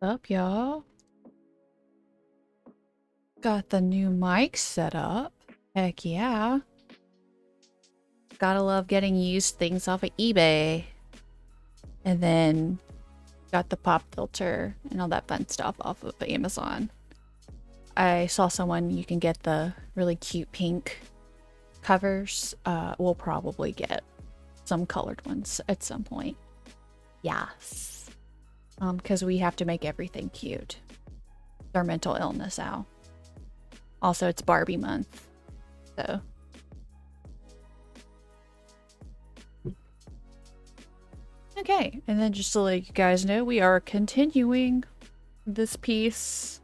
up, y'all? Got the new mic set up. Heck yeah. Gotta love getting used things off of eBay. And then got the pop filter and all that fun stuff off of Amazon. I saw someone, you can get the really cute pink covers. We'll probably get some colored ones at some point. Yes. Because we have to make everything cute. It's our mental illness, Al. Also, it's Barbie month. So. Okay, and then just to let you guys know, we are continuing this piece.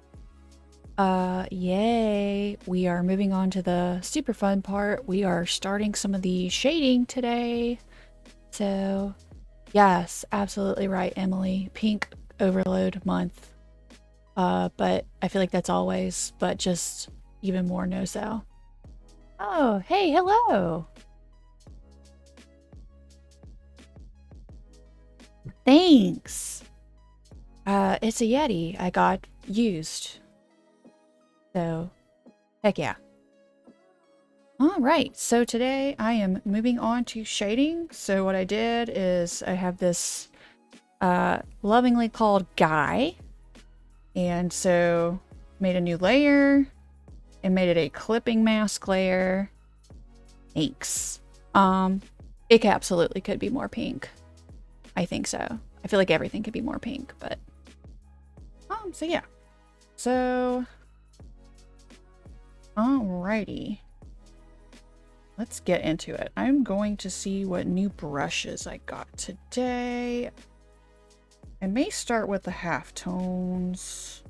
Yay. We are moving on to the super fun part. We are starting some of the shading today. So, yes, absolutely right, Emily. Pink overload month. But I feel like that's always, but just even more no-so. Oh, hey, hello. Thanks. It's a Yeti I got used. So, heck yeah. Alright, so today I am moving on to shading. So what I did is I have this lovingly called Guy. And so made a new layer and made it a clipping mask layer. Thanks. It absolutely could be more pink. I think so. I feel like everything could be more pink, but so yeah. So alrighty. Let's get into it. I'm going to see what new brushes I got today. I may start with the halftones.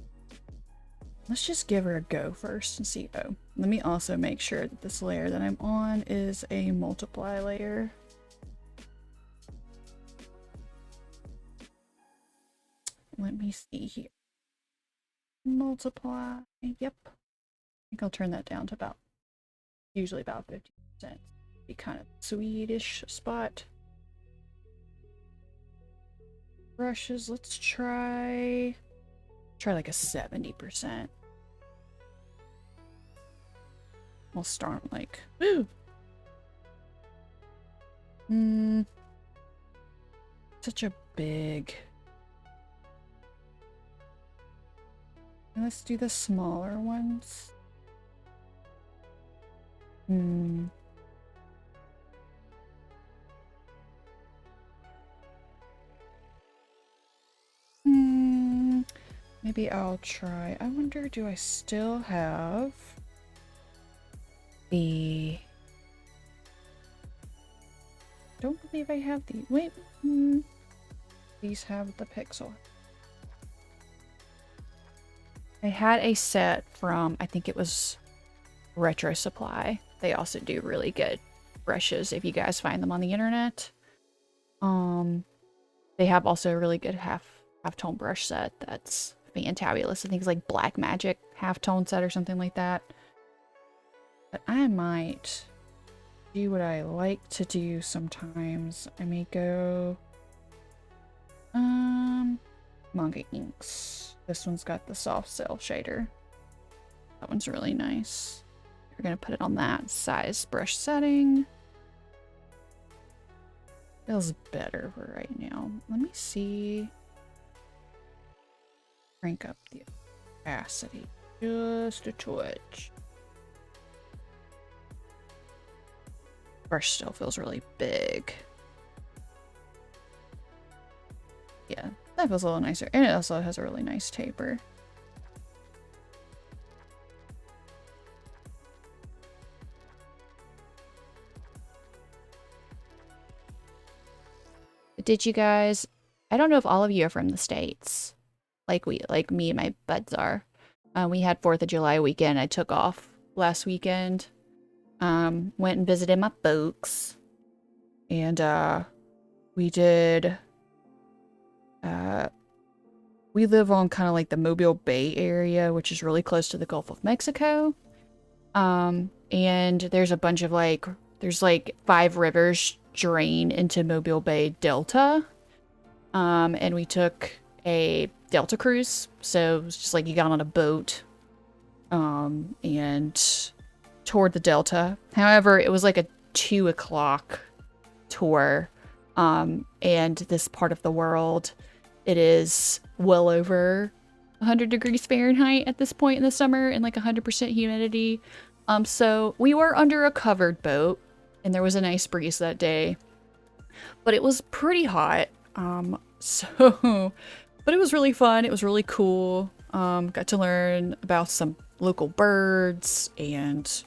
Let's just give her a go first and see. Oh, let me also make sure that this layer that I'm on is a multiply layer. Let me see here. Multiply. Yep. I think I'll turn that down to about, usually about 50%. Be kind of Swedish spot. Brushes, let's try like a 70%. We'll start like, woo! Such a big. Let's do the smaller ones. Maybe I'll try. I wonder, do I still have the... Don't believe I have the... Wait. These have the pixel. I had a set from, I think it was Retro Supply. They also do really good brushes if you guys find them on the internet. They have also a really good halftone brush set that's fantabulous. I think it's like Black Magic halftone set or something like that. But I might do what I like to do sometimes. I may go Manga Inks. This one's got the soft cell shader. That one's really nice. We're gonna put it on that size brush setting. Feels better for right now. Let me see. Crank up the opacity just a touch. Brush still feels really big. Yeah, that feels a little nicer. And it also has a really nice taper. Did you guys... I don't know if all of you are from the States. Like me and my buds are. We had 4th of July weekend. I took off last weekend. Went and visited my folks. And we did... we live on kind of like the Mobile Bay area, which is really close to the Gulf of Mexico. And there's a bunch of there's 5 rivers drain into Mobile Bay Delta. And we took a Delta cruise. So it was just like you got on a boat and toured the Delta. However, it was like a 2 o'clock tour. And this part of the world, it is well over 100 degrees Fahrenheit at this point in the summer and like 100% humidity. So we were under a covered boat and there was a nice breeze that day, but it was pretty hot. But it was really fun. It was really cool. Got to learn about some local birds, and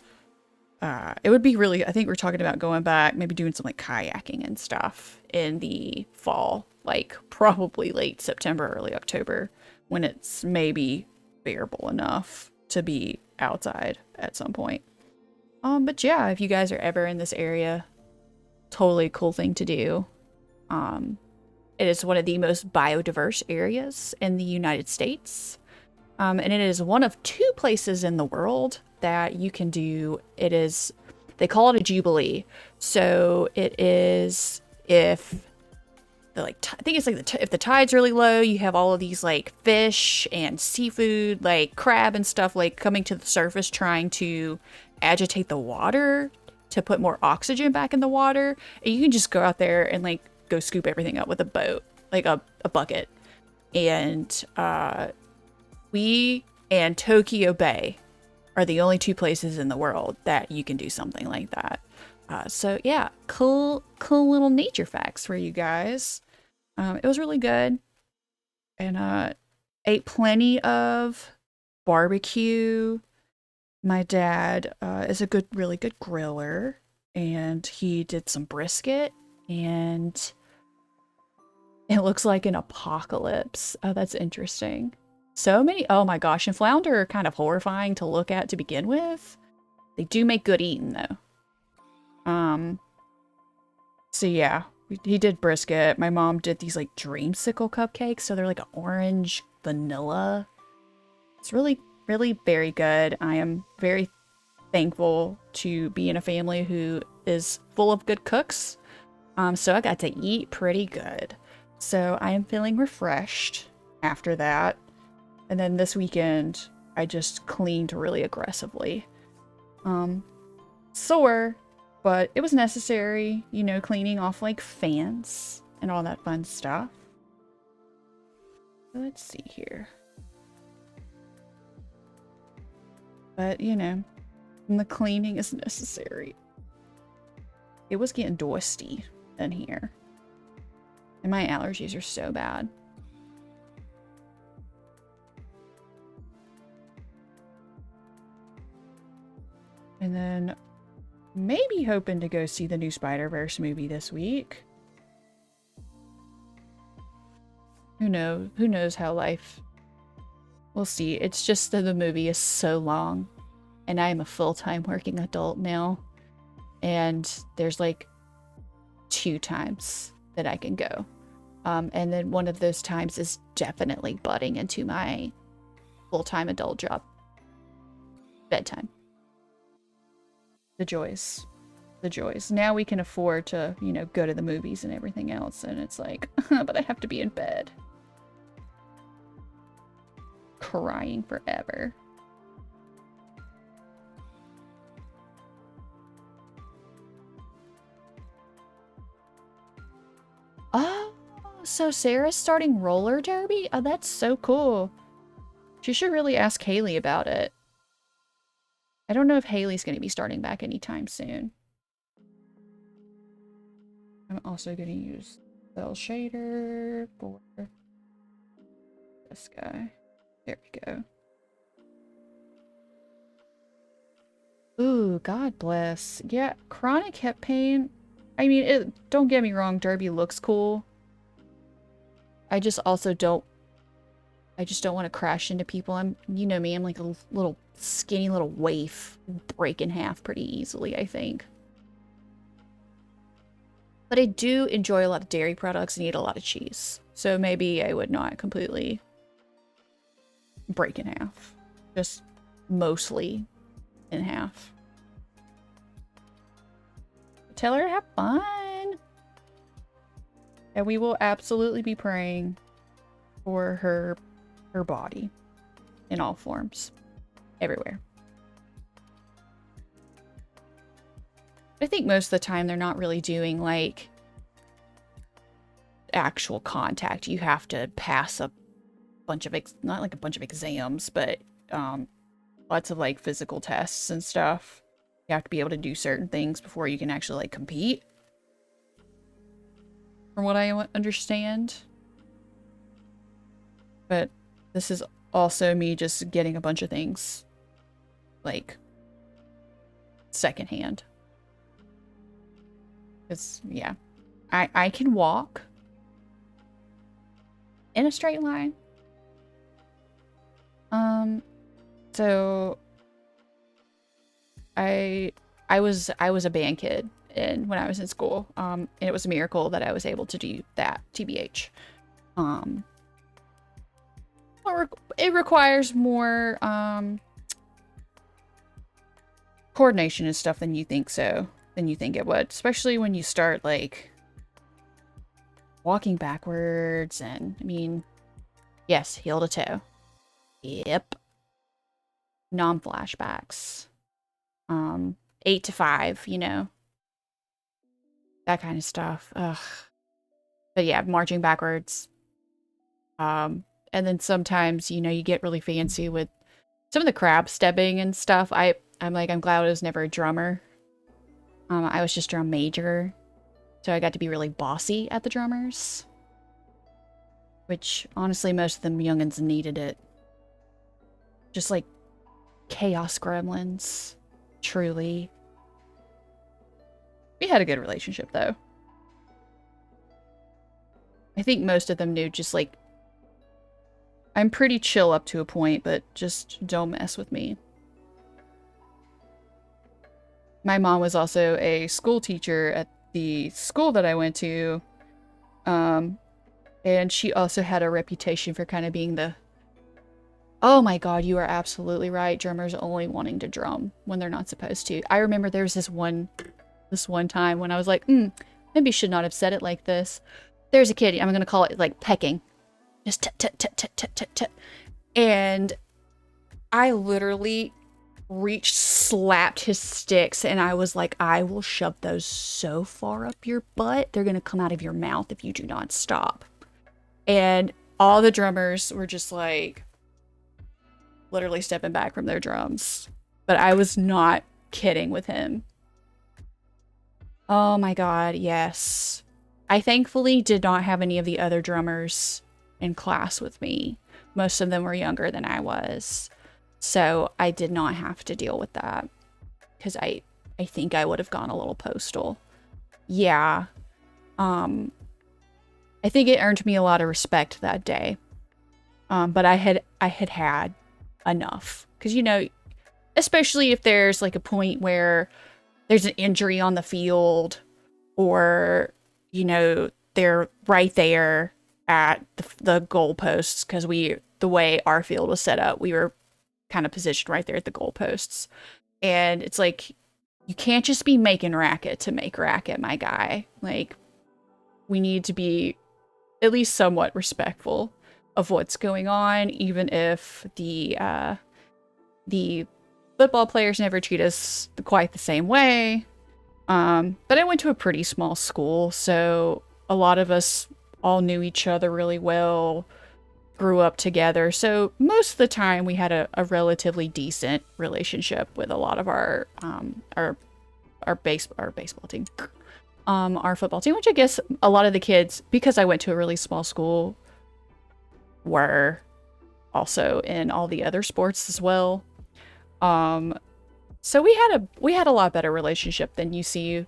it would be really, I think we're talking about going back, maybe doing some like kayaking and stuff in the fall, like probably late September, early October, when it's maybe bearable enough to be outside at some point. But yeah, if you guys are ever in this area, totally cool thing to do. It is one of the most biodiverse areas in the United States. And it is one of 2 places in the world that you can do. It is, they call it a jubilee. So it is if the I think it's like if the tide's really low, you have all of these like fish and seafood, like crab and stuff, like coming to the surface, trying to agitate the water to put more oxygen back in the water. And you can just go out there and like go scoop everything up with a boat, like a bucket. And we and Tokyo Bay are the only 2 places in the world that you can do something like that. So yeah, cool little nature facts for you guys. It was really good. And ate plenty of barbecue. My dad is a really good griller, and he did some brisket, and it looks like an apocalypse. Oh, that's interesting. So many, oh my gosh, and flounder are kind of horrifying to look at to begin with. They do make good eating though. So yeah, he did brisket. My mom did these like dreamsicle cupcakes, so they're like an orange vanilla. It's really very good. I am very thankful to be in a family who is full of good cooks. So I got to eat pretty good. So I am feeling refreshed after that. And then this weekend, I just cleaned really aggressively. Sore, but it was necessary, you know, cleaning off like fans and all that fun stuff. Let's see here. But, you know, the cleaning is necessary. It was getting dusty in here. And my allergies are so bad. And then maybe hoping to go see the new Spider-Verse movie this week. Who knows? Who knows how life... We'll see. It's just that the movie is so long. And I am a full-time working adult now. And there's like 2 times that I can go. And then one of those times is definitely butting into my full-time adult job. Bedtime. The joys. The joys. Now we can afford to, you know, go to the movies and everything else. And it's like, but I have to be in bed. Crying forever. Oh, so Sarah's starting roller derby? Oh, that's so cool. She should really ask Haley about it. I don't know if Haley's going to be starting back anytime soon. I'm also going to use cell shader for this guy. There we go. Ooh, God bless. Yeah, chronic hip pain. I mean, don't get me wrong, derby looks cool. I just also don't... I just don't want to crash into people. You know me, I'm like a little skinny little waif. Break in half pretty easily, I think. But I do enjoy a lot of dairy products and eat a lot of cheese. So maybe I would not completely break in half. Just mostly in half. Tell her to have fun. And we will absolutely be praying for her her body in all forms, everywhere. I think most of the time they're not really doing like actual contact. You have to pass a bunch of not like a bunch of exams, but lots of like physical tests and stuff. You have to be able to do certain things before you can actually like compete, from what I understand. But this is also me just getting a bunch of things like secondhand. Because yeah, I can walk in a straight line. So I was a band kid when I was in school. And it was a miracle that I was able to do that, TBH. It requires more coordination and stuff than you think it would, especially when you start like walking backwards. And I mean, yes, heel to toe. Yep. Non-flashbacks. 8 to 5, you know, that kind of stuff. Ugh. But yeah, marching backwards. And then sometimes, you know, you get really fancy with some of the crab stepping and stuff. I'm glad I was never a drummer. I was just drum major, so I got to be really bossy at the drummers, which honestly most of them youngins needed it. Just like chaos gremlins, truly. We had a good relationship though. I think most of them knew just like, I'm pretty chill up to a point, but just don't mess with me. My mom was also a school teacher at the school that I went to. And she also had a reputation for kind of being the, oh my god, you are absolutely right, drummers only wanting to drum when they're not supposed to. I remember there was this one time when I was like, maybe should not have said it like this. There's a kid, I'm gonna call it like pecking. Just tut tut tut tut tut tut tut. And I literally slapped his sticks, and I was like, I will shove those so far up your butt, they're gonna come out of your mouth if you do not stop. And all the drummers were just like literally stepping back from their drums. But I was not kidding with him. Oh my god, yes. I thankfully did not have any of the other drummers in class with me. Most of them were younger than I was. So I did not have to deal with that. Because I think I would have gone a little postal. Yeah. I think it earned me a lot of respect that day. But I had enough. Because, you know, especially if there's like a point where there's an injury on the field, or, you know, they're right there at the goalposts, because the way our field was set up, we were kind of positioned right there at the goalposts. And it's like, you can't just be making racket to make racket, my guy. Like, we need to be at least somewhat respectful of what's going on, even if the football players never treat us quite the same way. But I went to a pretty small school, so a lot of us all knew each other really well, grew up together. So most of the time we had a relatively decent relationship with a lot of our baseball team, our football team, which I guess a lot of the kids, because I went to a really small school, were also in all the other sports as well. So we had a lot better relationship than you see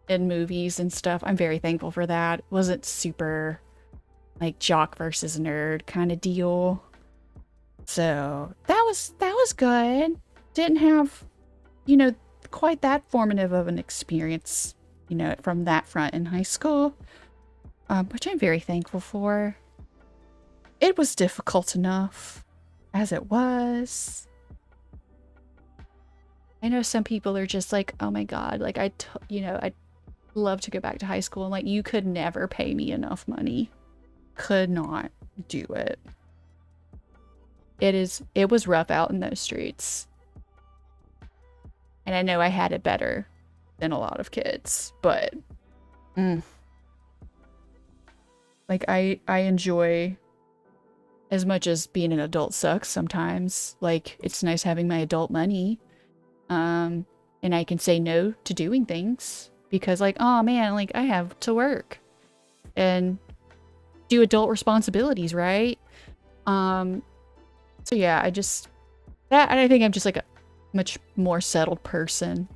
in movies and stuff. I'm very thankful for that. It wasn't super like jock versus nerd kind of deal. So that was good. Didn't have, you know, quite that formative of an experience, you know, from that front in high school, which I'm very thankful for. It was difficult enough as it was. I know some people are just like, oh my god, like I'd love to go back to high school, and like, you could never pay me enough money. Could not do it. it was rough out in those streets. And I know I had it better than a lot of kids, but like I enjoy, as much as being an adult sucks sometimes, like it's nice having my adult money. And I can say no to doing things because like, oh man, like I have to work and do adult responsibilities, right? So yeah, I think I'm just like a much more settled person.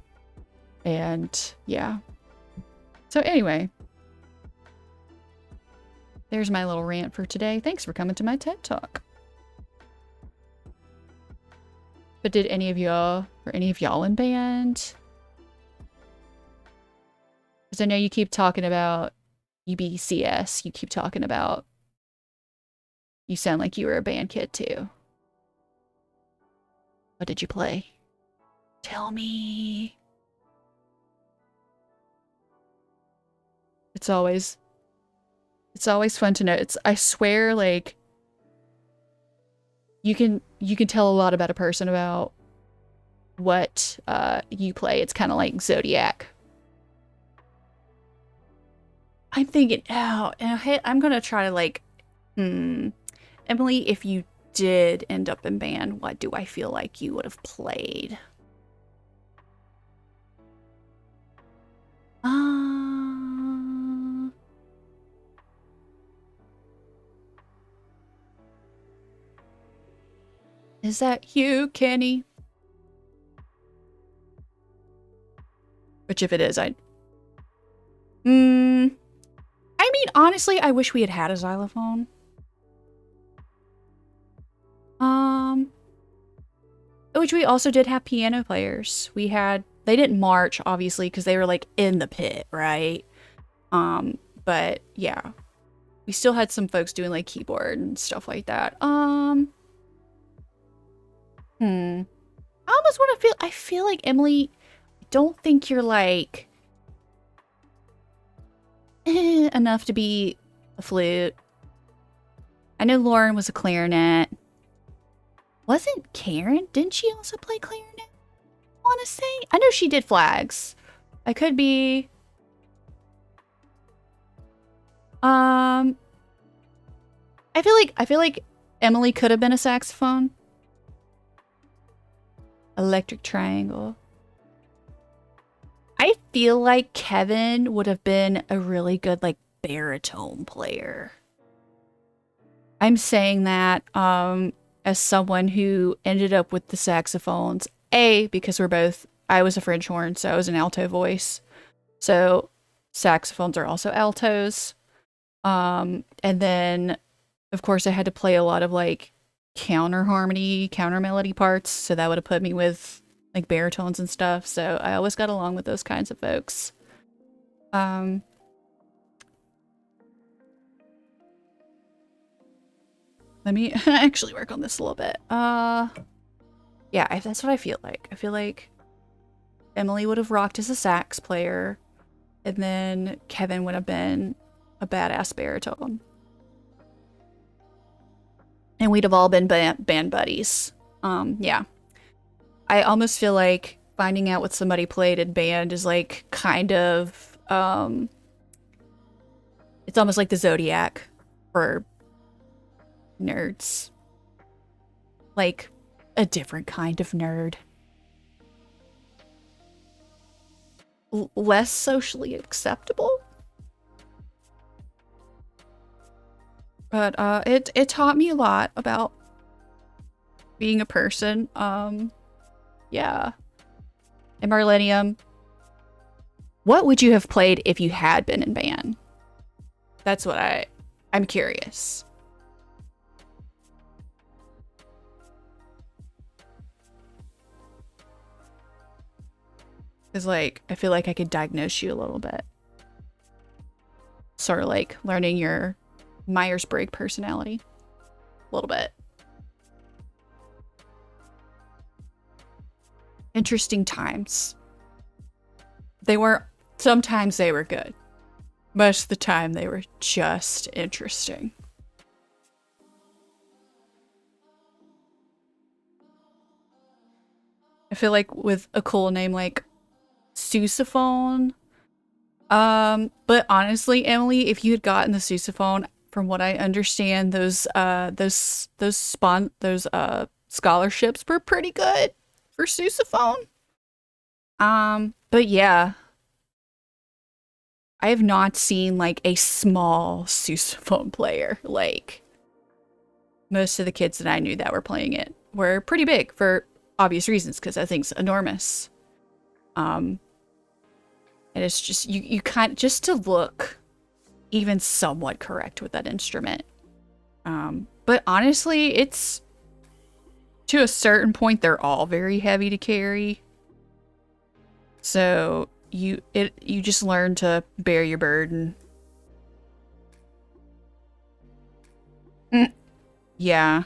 And yeah. So anyway, there's my little rant for today. Thanks for coming to my TED Talk. But did any of y'all in band? Because I know you keep talking about UBCS. You keep talking about, you sound like you were a band kid too. What did you play? Tell me. It's always fun to know. I swear, like, you can tell a lot about a person about what you play. It's kind of like Zodiac. I'm thinking, oh, and I'm gonna try to like, Emily, if you did end up in band, what do I feel like you would have played? Is that you, Kenny? Which if it is, I mean, honestly, I wish we had a xylophone. Which we also did have piano players. They didn't march, obviously, because they were, like, in the pit, right? But, yeah. We still had some folks doing, like, keyboard and stuff like that. I almost want to I feel like, Emily, I don't think you're, like, enough to be a flute. I know Lauren was a clarinet. Wasn't Karen? Didn't she also play clarinet? I want to say. I know she did flags. I could be. I feel like Emily could have been a saxophone. Electric triangle. I feel like Kevin would have been a really good, like, baritone player. I'm saying that as someone who ended up with the saxophones. Because I was a French horn, so I was an alto voice. So saxophones are also altos. And then, of course, I had to play a lot of, like, counter harmony, counter melody parts. So that would have put me with, like, baritones and stuff. So I always got along with those kinds of folks. Let me actually work on this a little bit. Yeah, that's what I feel like. I feel like Emily would have rocked as a sax player, and then Kevin would have been a badass baritone. And we'd have all been band buddies. Yeah. I almost feel like finding out what somebody played in band is like kind of, it's almost like the Zodiac for nerds. Like a different kind of nerd. Less socially acceptable. But it taught me a lot about being a person. Yeah. And Marlenium, what would you have played if you had been in band? That's what I'm curious. Because, like, I feel like I could diagnose you a little bit. Sort of like learning your Myers-Briggs personality. A little bit. Interesting times. Sometimes they were good. Most of the time they were just interesting. I feel like with a cool name like sousaphone. But honestly, Emily, if you had gotten the sousaphone, from what I understand, those scholarships were pretty good for sousaphone. But yeah, I have not seen like a small sousaphone player. Like most of the kids that I knew that were playing it were pretty big for obvious reasons because that thing's enormous. Um, and it's just you kind just to look even somewhat correct with that instrument. But honestly, it's to a certain point they're all very heavy to carry. So you just learn to bear your burden. Yeah.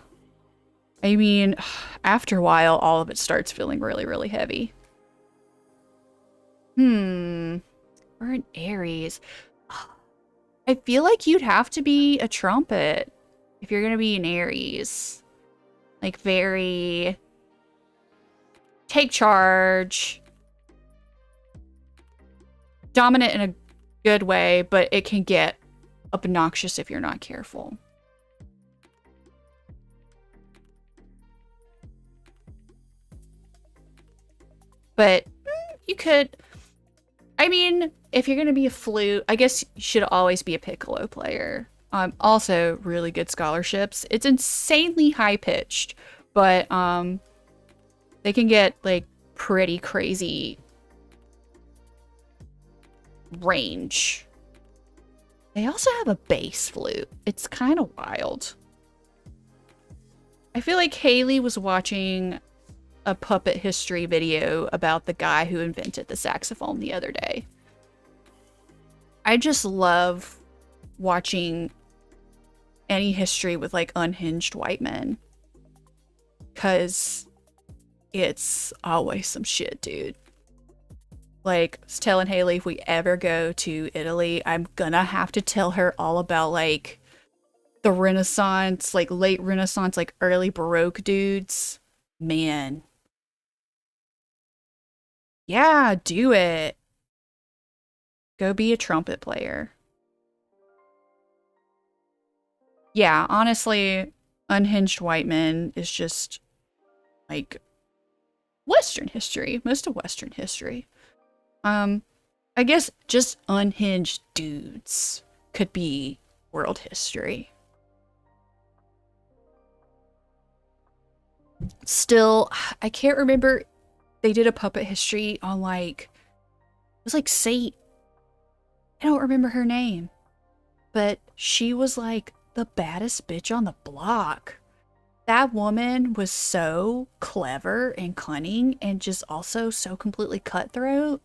I mean, after a while, all of it starts feeling really, really heavy. We're an Aries. I feel like you'd have to be a trumpet if you're gonna be an Aries. Like very take charge, dominant in a good way, but it can get obnoxious if you're not careful. But you could, I mean, if you're going to be a flute, I guess you should always be a piccolo player. Also, really good scholarships. It's insanely high pitched, but they can get like pretty crazy range. They also have a bass flute. It's kind of wild. I feel like Haley was watching a puppet history video about the guy who invented the saxophone the other day. I just love watching any history with like unhinged white men. Cause it's always some shit, dude. Like, I was telling Haley if we ever go to Italy, I'm gonna have to tell her all about like the Renaissance, like late Renaissance, like early Baroque dudes. Man. Yeah, do it. Go be a trumpet player. Yeah, honestly, unhinged white men is just like Western history, most of Western history. I guess just unhinged dudes could be world history. Still, I can't remember. They did a puppet history on like, it was like Saint. I don't remember her name, but she was like the baddest bitch on the block. That woman was so clever and cunning and just also so completely cutthroat.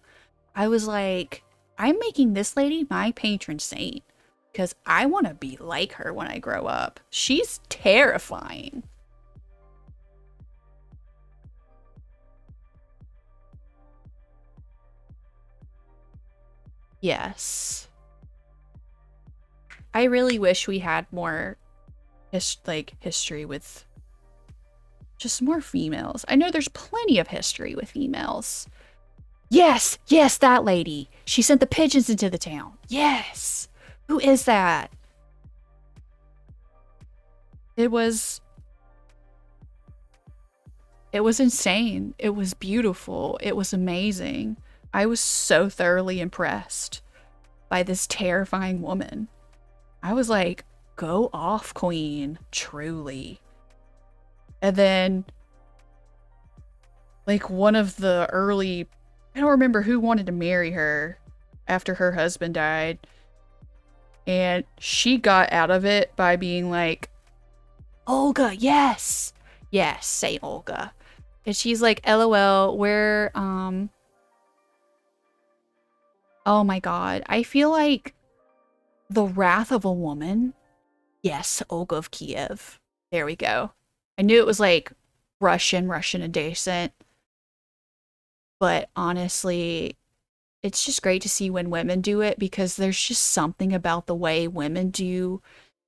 I was like, I'm making this lady my patron saint because I want to be like her when I grow up. She's terrifying. Yes. I really wish we had more history with just more females. I know there's plenty of history with females. Yes, yes, that lady. She sent the pigeons into the town. Yes. Who is that? It was insane. It was beautiful. It was amazing. I was so thoroughly impressed by this terrifying woman. I was like, go off, queen, truly. And then like one of the early, I don't remember who wanted to marry her after her husband died. And she got out of it by being like, Olga, yes. Yes, say Olga. And she's like, LOL, we're, oh my god. I feel like the wrath of a woman. Yes, Olga of Kiev. There we go. I knew it was like Russian adjacent. But honestly, it's just great to see when women do it because there's just something about the way women do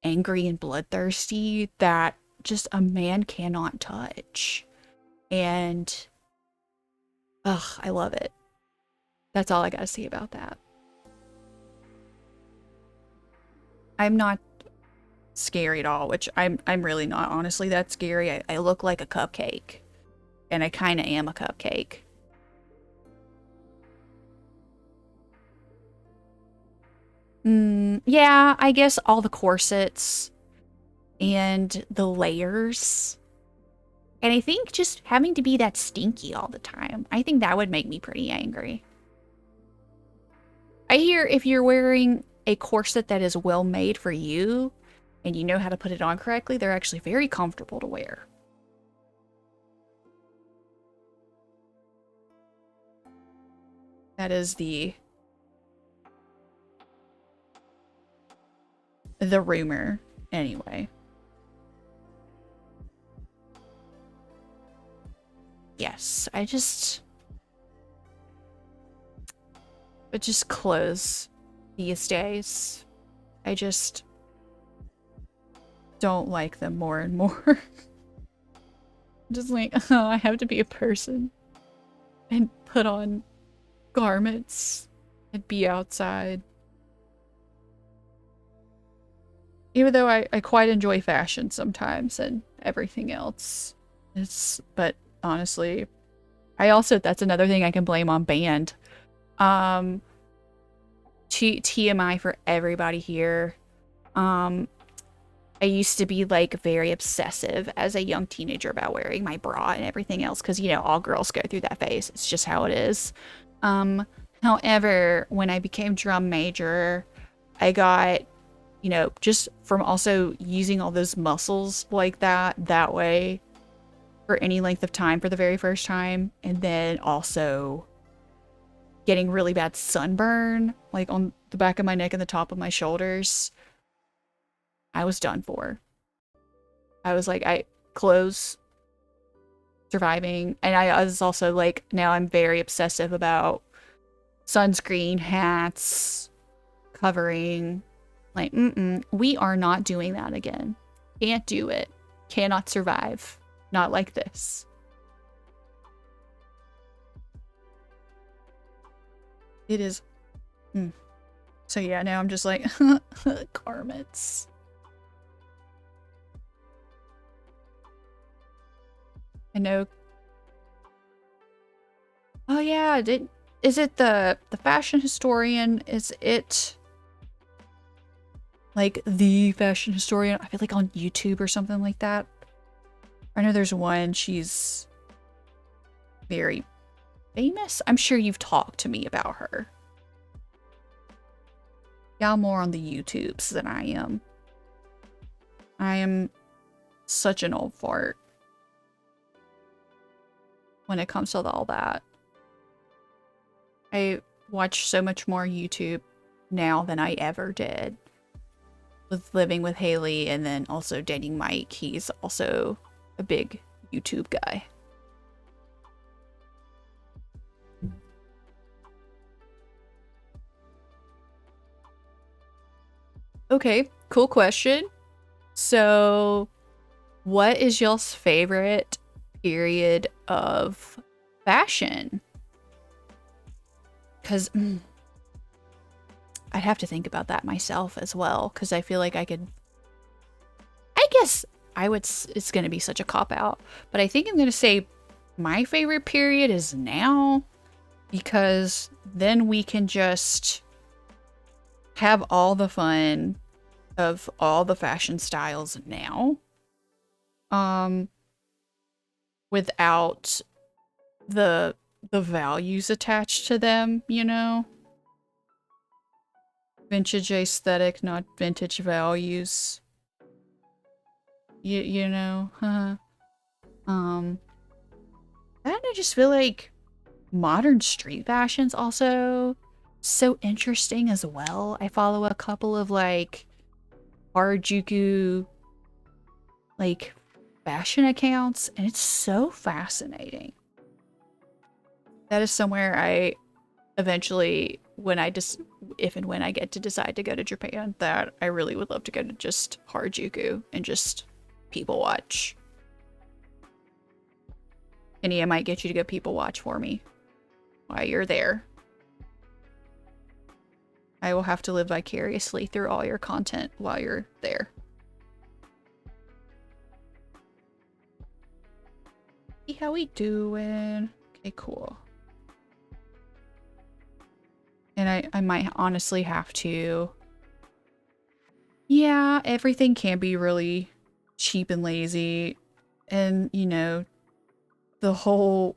angry and bloodthirsty that just a man cannot touch. And Ugh, I love it. That's all I gotta say about that. I'm not scary at all, which I'm really not honestly that scary. I look like a cupcake. And I kind of am a cupcake. Yeah, I guess all the corsets and the layers. And I think just having to be that stinky all the time, I think that would make me pretty angry. I hear if you're wearing a corset that is well made for you and you know how to put it on correctly, they're actually very comfortable to wear. That is the rumor, anyway. Yes, but just clothes these days. I just don't like them more and more. Just like, oh, I have to be a person and put on garments and be outside. Even though I quite enjoy fashion sometimes and everything else. But honestly, that's another thing I can blame on band. TMI for everybody here. I used to be like very obsessive as a young teenager about wearing my bra and everything else because, you know, all girls go through that phase. It's just how it is. However, when I became drum major, I got, you know, just from also using all those muscles like that way for any length of time for the very first time, and then also getting really bad sunburn, like on the back of my neck and the top of my shoulders, I was done for. I was like, clothes, surviving, and I was also like, now I'm very obsessive about sunscreen, hats, covering. Like, we are not doing that again. Can't do it. Cannot survive. Not like this. It is. So yeah, now I'm just like, garments. I know. Oh yeah, is it the fashion historian? Is it like the fashion historian? I feel like on YouTube or something like that. I know there's one, she's very famous. I'm sure you've talked to me about her. Y'all more on the YouTubes than I am. I am such an old fart when it comes to all that. I watch so much more YouTube now than I ever did. With living with Haley and then also dating Mike. He's also a big YouTube guy. Okay, cool question. So, what is y'all's favorite period of fashion? Because I'd have to think about that myself as well, because I feel like I guess it's going to be such a cop-out, but I think I'm going to say my favorite period is now, because then we can just have all the fun of all the fashion styles now. Without the values attached to them, you know? Vintage aesthetic, not vintage values. You know? And I just feel like modern street fashion's also so interesting as well. I follow a couple of like Harajuku like fashion accounts, and it's so fascinating. That is somewhere I eventually, if and when I get to decide to go to Japan, that I really would love to go to just Harajuku and just people watch. Kenny, I might get you to go people watch for me. while you're there. I will have to live vicariously through all your content while you're there. See how we doing? Okay, cool. And I might honestly have to... Yeah, everything can be really cheap and lazy. And, you know, the whole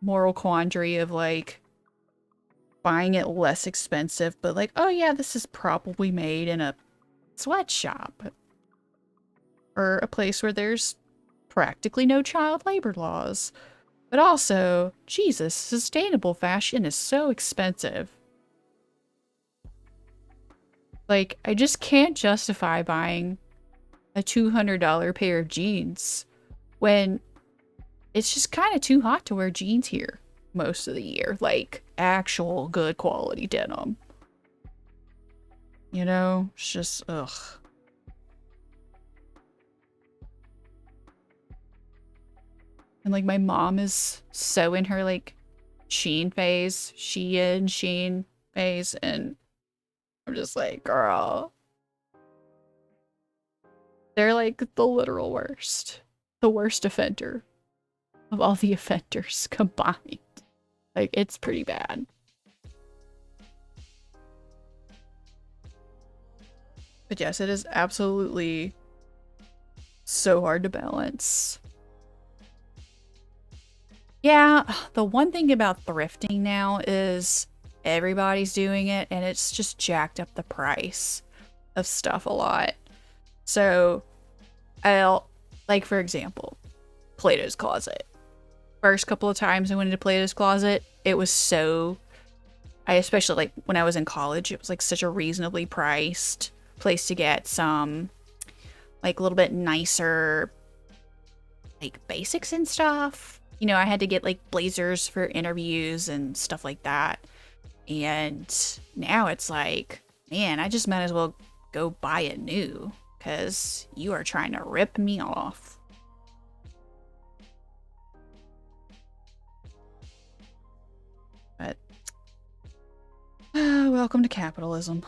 moral quandary of, like, buying it less expensive, but like, oh yeah, this is probably made in a sweatshop. Or a place where there's practically no child labor laws. But also, Jesus, sustainable fashion is so expensive. Like, I just can't justify buying a $200 pair of jeans when it's just kind of too hot to wear jeans here most of the year. Like, actual good quality denim. You know? It's just, ugh. And, like, my mom is so in her, like, Shein phase. Shein phase. And I'm just like, girl. They're, like, the literal worst. The worst offender of all the offenders combined. Like, it's pretty bad. But yes, it is absolutely so hard to balance. Yeah, the one thing about thrifting now is everybody's doing it and it's just jacked up the price of stuff a lot. So, like for example, Plato's Closet. First couple of times I went into Plato's Closet, it was so... especially like when I was in college, it was like such a reasonably priced place to get some like a little bit nicer like basics and stuff. You know, I had to get like blazers for interviews and stuff like that. And now it's like, man, I just might as well go buy it new because you are trying to rip me off. But welcome to capitalism.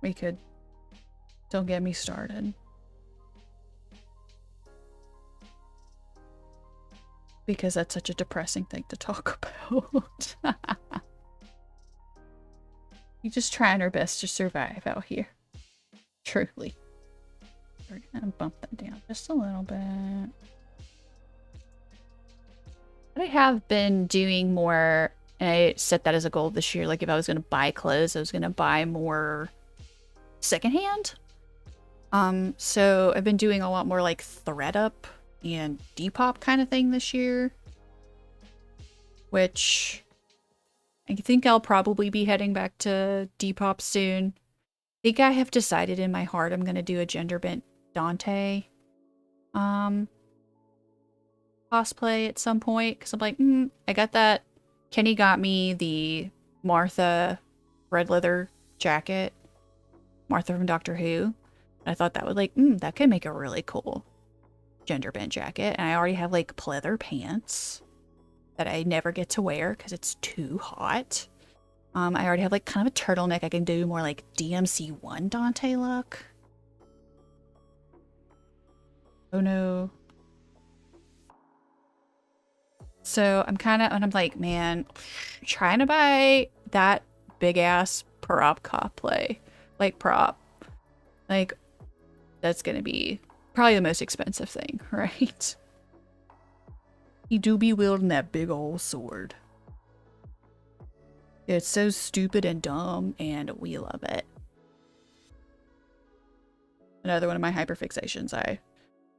We could... Don't get me started. Because that's such a depressing thing to talk about. We're just trying our best to survive out here. Truly. We're gonna bump that down just a little bit. But I have been doing more, and I set that as a goal this year. Like if I was gonna buy clothes, I was gonna buy more secondhand. So I've been doing a lot more like ThredUp and Depop kind of thing this year, which I think I'll probably be heading back to Depop soon. I think I have decided in my heart I'm gonna do a gender bent Dante cosplay at some point, because I'm like, I got that. Kenny got me the Martha red leather jacket, Martha from Doctor Who. I thought that would like, that could make a really cool gender bent jacket. And I already have like pleather pants that I never get to wear because it's too hot. I already have like kind of a turtleneck. I can do more like DMC1 Dante look. Oh no. So I'm kind of, and I'm like, man, trying to buy that big ass prop cosplay, like prop, like that's gonna be probably the most expensive thing, right? He do be wielding that big old sword. It's so stupid and dumb, and we love it. Another one of my hyperfixations I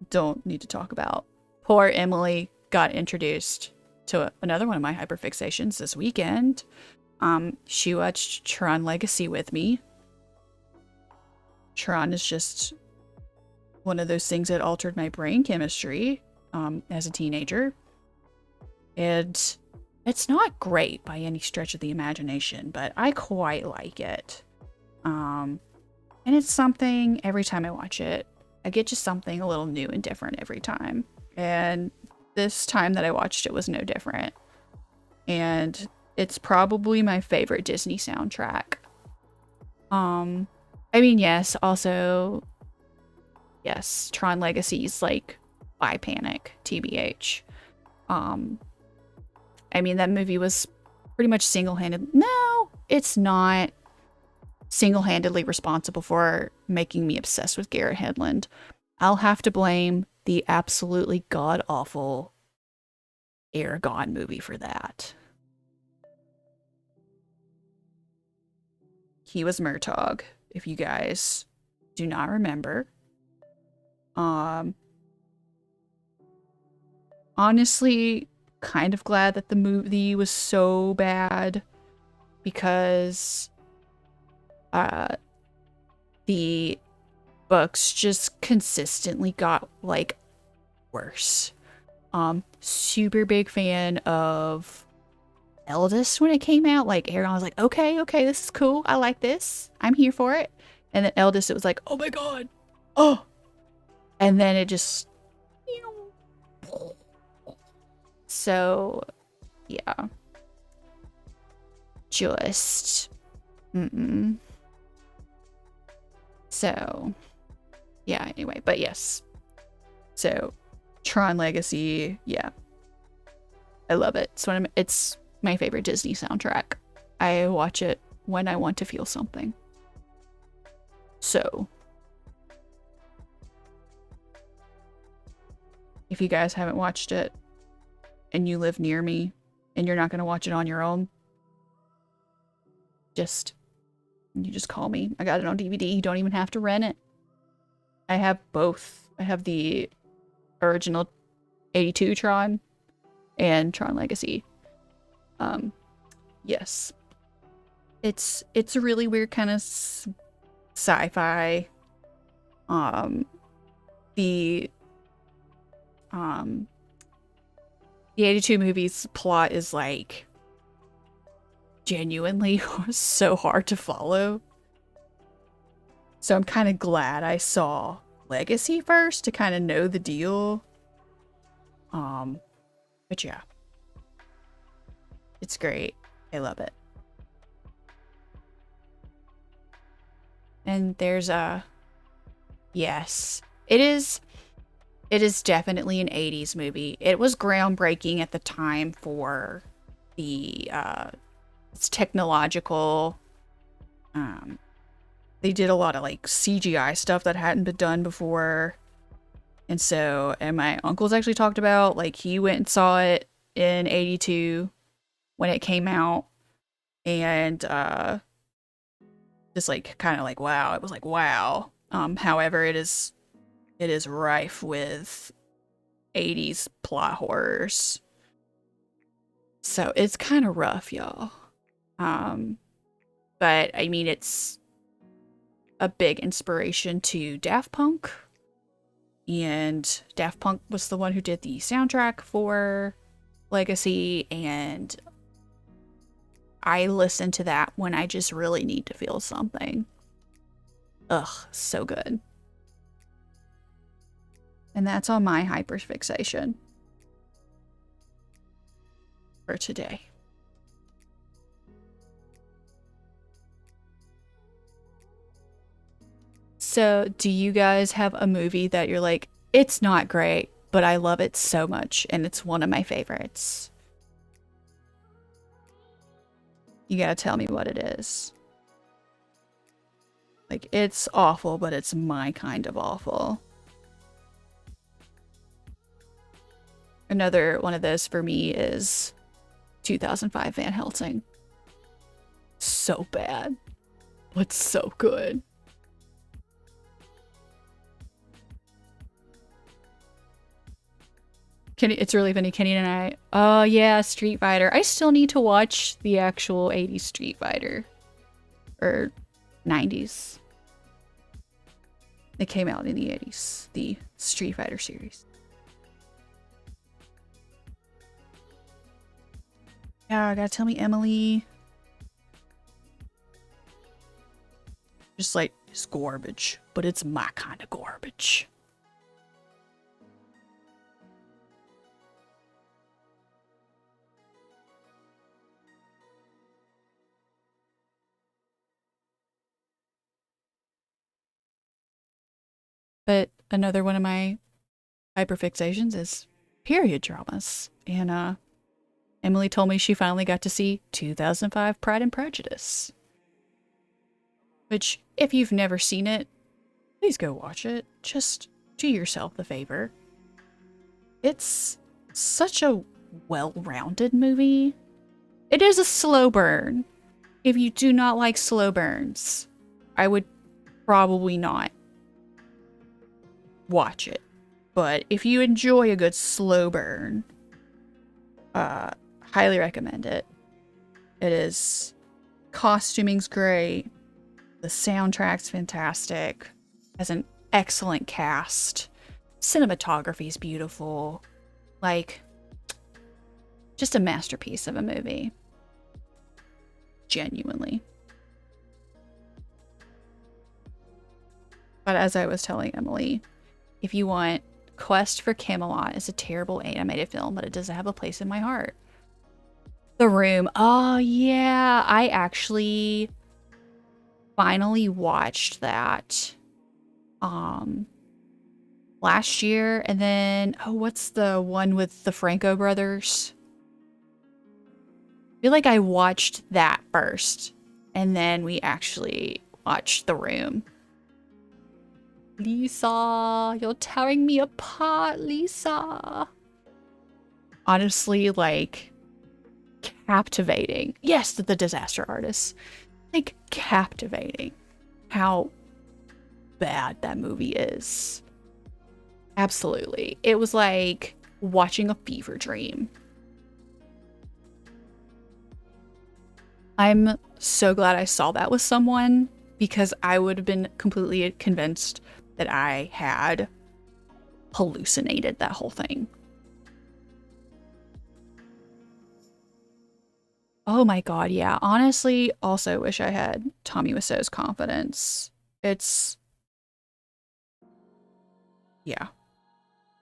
don't need to talk about. Poor Emily got introduced to another one of my hyperfixations this weekend. She watched Tron Legacy with me. Tron is just one of those things that altered my brain chemistry as a teenager. And it's not great by any stretch of the imagination, but I quite like it. And it's something, every time I watch it, I get just something a little new and different every time. And this time that I watched it was no different. And it's probably my favorite Disney soundtrack. I mean, yes, also, yes, Tron Legacy's like by Panic, TBH. I mean, that movie was pretty much single-handed. No, it's not single-handedly responsible for making me obsessed with Garrett Hedlund. I'll have to blame the absolutely god-awful Aragon movie for that. He was Murtaugh, if you guys do not remember. Honestly, kind of glad that the movie was so bad because the books just consistently got like worse. Super big fan of Eldest when it came out. Like Aragon was like, okay, this is cool. I like this. I'm here for it. And then Eldest, it was like, oh my god, oh. And then it just, so yeah, just So yeah. Anyway, but yes. So Tron Legacy, yeah, I love it. It's my favorite Disney soundtrack. I watch it when I want to feel something. So if you guys haven't watched it and you live near me and you're not going to watch it on your own, you just call me. I got it on DVD. You don't even have to rent it. I have both. I have the original 82 Tron and Tron Legacy. Yes. It's a really weird kind of sci-fi. The 82 movie's plot is like genuinely so hard to follow. So I'm kind of glad I saw Legacy first to kind of know the deal. But yeah. It's great. I love it. And there's yes. It is definitely an 80s movie. It was groundbreaking at the time for the it's technological. They did a lot of like CGI stuff that hadn't been done before. And my uncle's actually talked about, like, he went and saw it in 82 when it came out. And just like kind of like, wow. It was like, wow. However, it is rife with 80s plot horrors. So it's kind of rough, y'all. But I mean, it's a big inspiration to Daft Punk. And Daft Punk was the one who did the soundtrack for Legacy, and I listen to that when I just really need to feel something. Ugh, so good. And that's on my hyperfixation for today. So, do you guys have a movie that you're like, it's not great, but I love it so much, and it's one of my favorites? You gotta tell me what it is. Like, it's awful, but it's my kind of awful. Another one of those for me is 2005 Van Helsing. So bad, but so good. It's really funny. Kenny and I, oh yeah, Street Fighter. I still need to watch the actual 80s Street Fighter. Or 90s. It came out in the 80s. The Street Fighter series. Yeah, gotta tell me, Emily. Just like, it's garbage. But it's my kind of garbage. another one of my hyperfixations is period dramas. And Emily told me she finally got to see 2005 Pride and Prejudice. Which, if you've never seen it, please go watch it. Just do yourself the favor. It's such a well-rounded movie. It is a slow burn. If you do not like slow burns, I would probably not watch it. But if you enjoy a good slow burn, highly recommend it. It is, costuming's great. The soundtrack's fantastic. Has an excellent cast. Cinematography's beautiful. Like, just a masterpiece of a movie. Genuinely. But as I was telling Emily, if you want, Quest for Camelot is a terrible animated film, but it does have a place in my heart. The Room. Oh, yeah. I actually finally watched that last year. And then, oh, what's the one with the Franco brothers? I feel like I watched that first, and then we actually watched The Room. Lisa, you're tearing me apart, Lisa. Honestly, like, captivating. Yes, the Disaster Artist. Like, captivating how bad that movie is. Absolutely. It was like watching a fever dream. I'm so glad I saw that with someone, because I would have been completely convinced that I had hallucinated that whole thing. Oh my god, yeah. Honestly, also wish I had Tommy Wiseau's confidence. It's... yeah.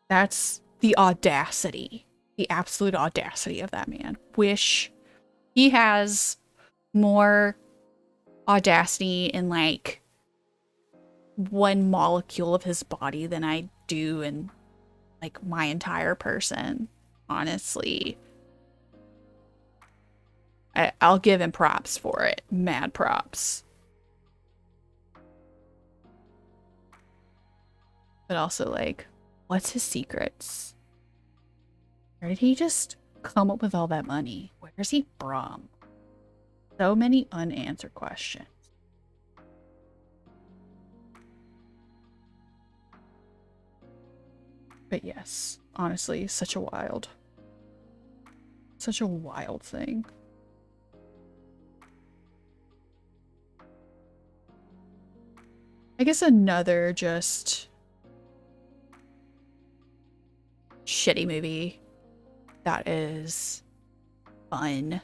That's the audacity. The absolute audacity of that man. Wish he has more audacity in, like, one molecule of his body than I do in, like, my entire person. Honestly. I'll give him props for it. Mad props. But also, like, what's his secrets? Where did he just come up with all that money? Where's he from? So many unanswered questions. But yes, honestly, such a wild thing. I guess another just shitty movie that is fun.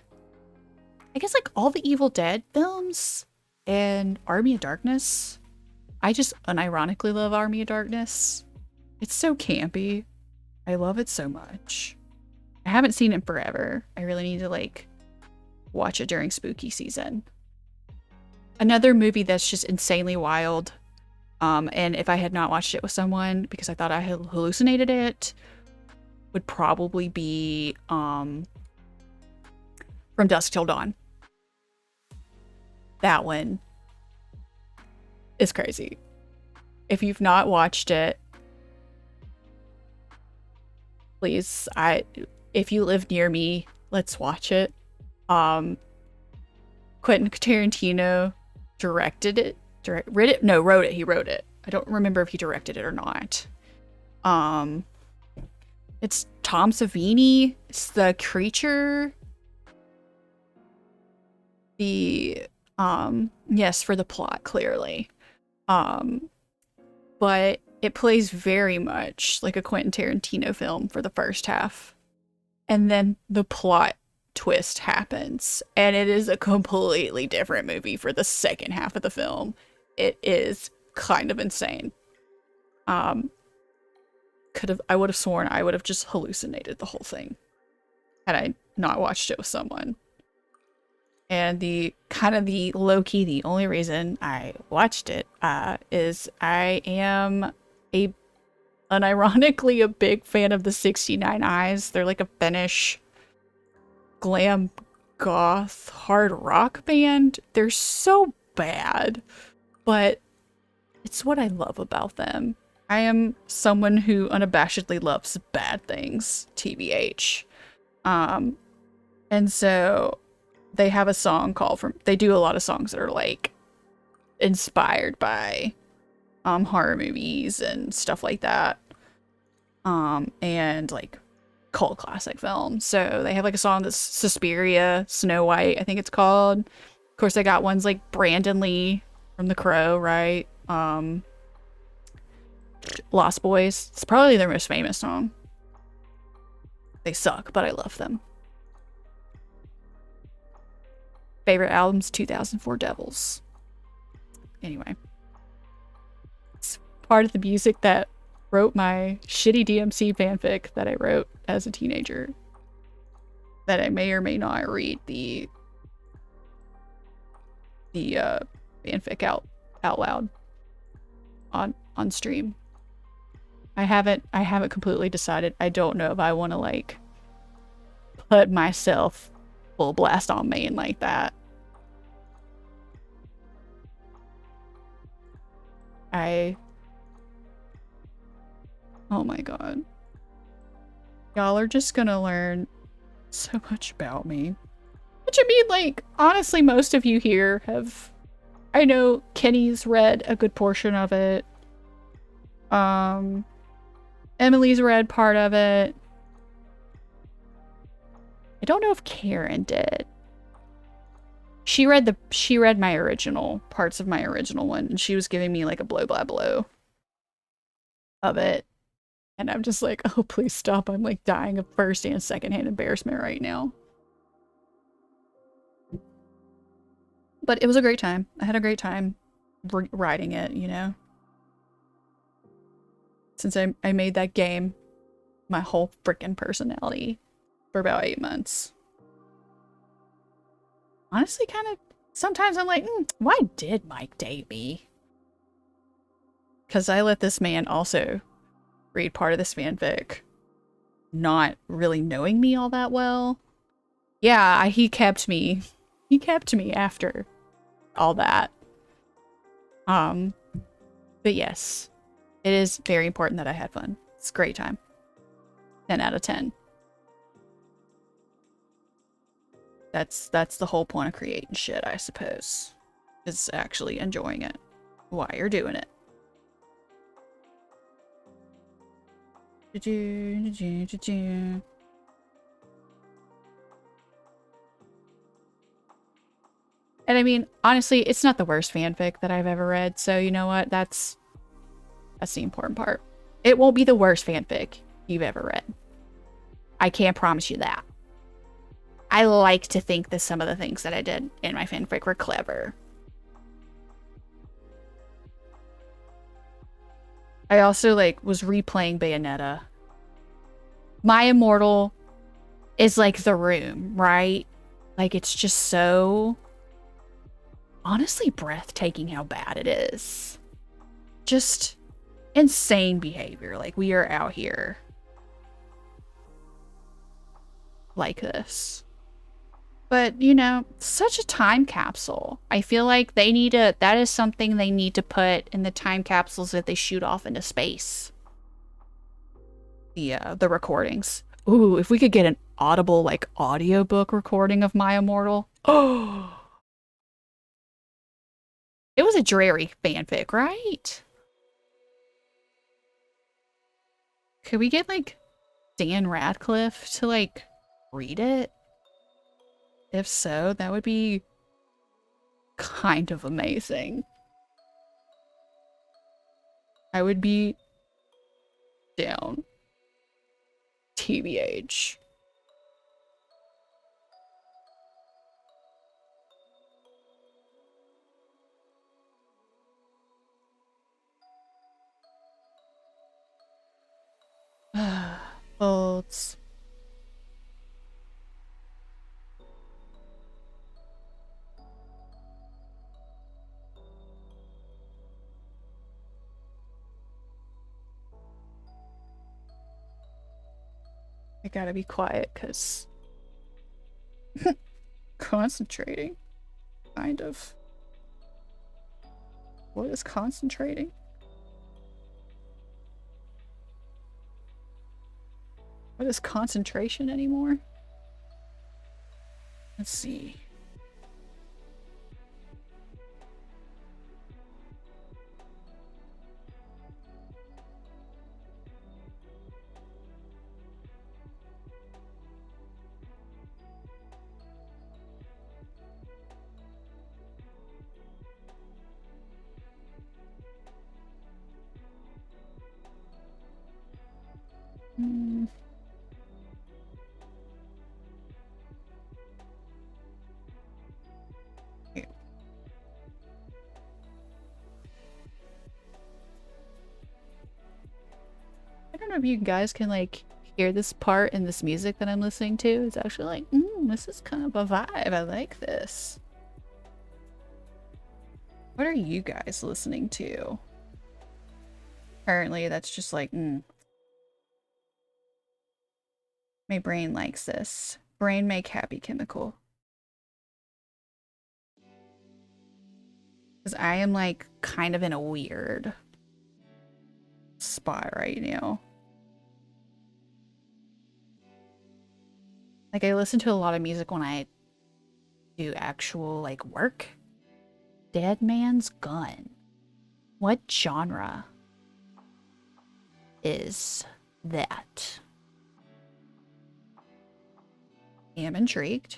I guess, like, all the Evil Dead films and Army of Darkness. I just unironically love Army of Darkness. It's so campy. I love it so much. I haven't seen it forever. I really need to, like, watch it during spooky season. Another movie that's just insanely wild, and if I had not watched it with someone because I thought I had hallucinated it, would probably be From Dusk Till Dawn. That one is crazy. If you've not watched it, please, if you live near me, let's watch it. Quentin Tarantino directed it. Wrote it. He wrote it. I don't remember if he directed it or not. It's Tom Savini. It's the creature. Yes, for the plot, clearly. But it plays very much like a Quentin Tarantino film for the first half. And then the plot twist happens, and it is a completely different movie for the second half of the film. It is kind of insane. I would have sworn I would have just hallucinated the whole thing had I not watched it with someone. And the low-key, the only reason I watched it is I am a unironically a big fan of the 69 Eyes. They're like a Finnish glam goth hard rock band. They're so bad, but it's what I love about them. I am someone who unabashedly loves bad things, TBH. And so they have a song called from, they do a lot of songs that are like inspired by horror movies and stuff like that. And like cult classic films. So they have like a song that's Suspiria, Snow White, I think it's called. Of course, they got ones like Brandon Lee from The Crow, right? Lost Boys. It's probably their most famous song. They suck, but I love them. Favorite albums, 2004 Devils. Anyway. It's part of the music that wrote my shitty DMC fanfic that I wrote as a teenager. That I may or may not read the fanfic out loud on stream. I haven't completely decided. I don't know if I want to like put myself full blast on main like that. Oh my god. Y'all are just gonna learn so much about me. Which I mean, like, honestly, most of you here have... I know Kenny's read a good portion of it. Emily's read part of it. I don't know if Karen did. She read my original, parts of my original one, and she was giving me like a blow blah blow of it. And I'm just like, oh, please stop. I'm like dying of first and secondhand embarrassment right now. But it was a great time. I had a great time writing it, you know? Since I made that game my whole freaking personality for about 8 months. Honestly, kind of, sometimes I'm like, why did Mike date me? Because I let this man also read part of this fanfic, not really knowing me all that well. Yeah, he kept me. He kept me after all that. But yes, it is very important that I had fun. It's a great time. 10 out of 10. That's the whole point of creating shit, I suppose. Is actually enjoying it while you're doing it. And I mean, honestly, it's not the worst fanfic that I've ever read, so you know what? That's the important part. It won't be the worst fanfic you've ever read. I can't promise you that. I like to think that some of the things that I did in my fanfic were clever. I also like was replaying Bayonetta. My Immortal is like The Room, right? Like it's just so honestly breathtaking how bad it is. Just insane behavior. Like we are out here like this. But, you know, such a time capsule. I feel like they need to, that is something they need to put in the time capsules that they shoot off into space. The recordings. Ooh, if we could get an audible, like, audiobook recording of My Immortal. Oh! It was a dreary fanfic, right? Could we get, like, Dan Radcliffe to, like, read it? If so, that would be kind of amazing. I would be down. TBH. Bolts. I gotta be quiet because concentrating, kind of. What is concentrating? What is concentration anymore? Let's see. Here. I don't know if you guys can like hear this part in this music that I'm listening to. It's actually like, this is kind of a vibe. I like this. What are you guys listening to? Apparently that's just like, my brain likes this. Brain make happy chemical. Because I am like kind of in a weird spot right now. Like I listen to a lot of music when I do actual like work. Dead Man's Gun. What genre is that? Am intrigued.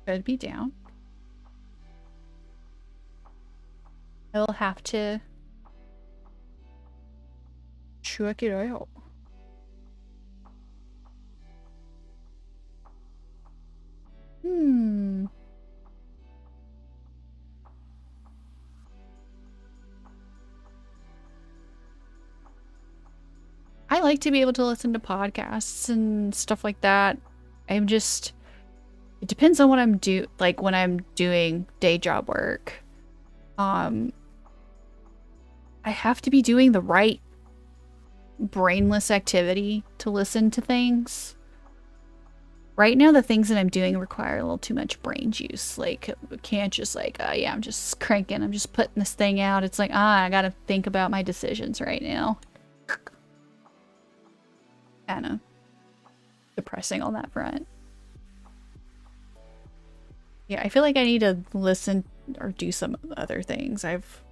Could be down. I'll have to check it out. I like to be able to listen to podcasts and stuff like that. I'm just, it depends on what I'm like when I'm doing day job work. I have to be doing the right brainless activity to listen to things. Right now, the things that I'm doing require a little too much brain juice. Like, I can't just like, yeah, I'm just cranking. I'm just putting this thing out. It's like, I gotta think about my decisions right now. Kind of depressing on that front. Yeah, I feel like I need to listen or do some other things. I've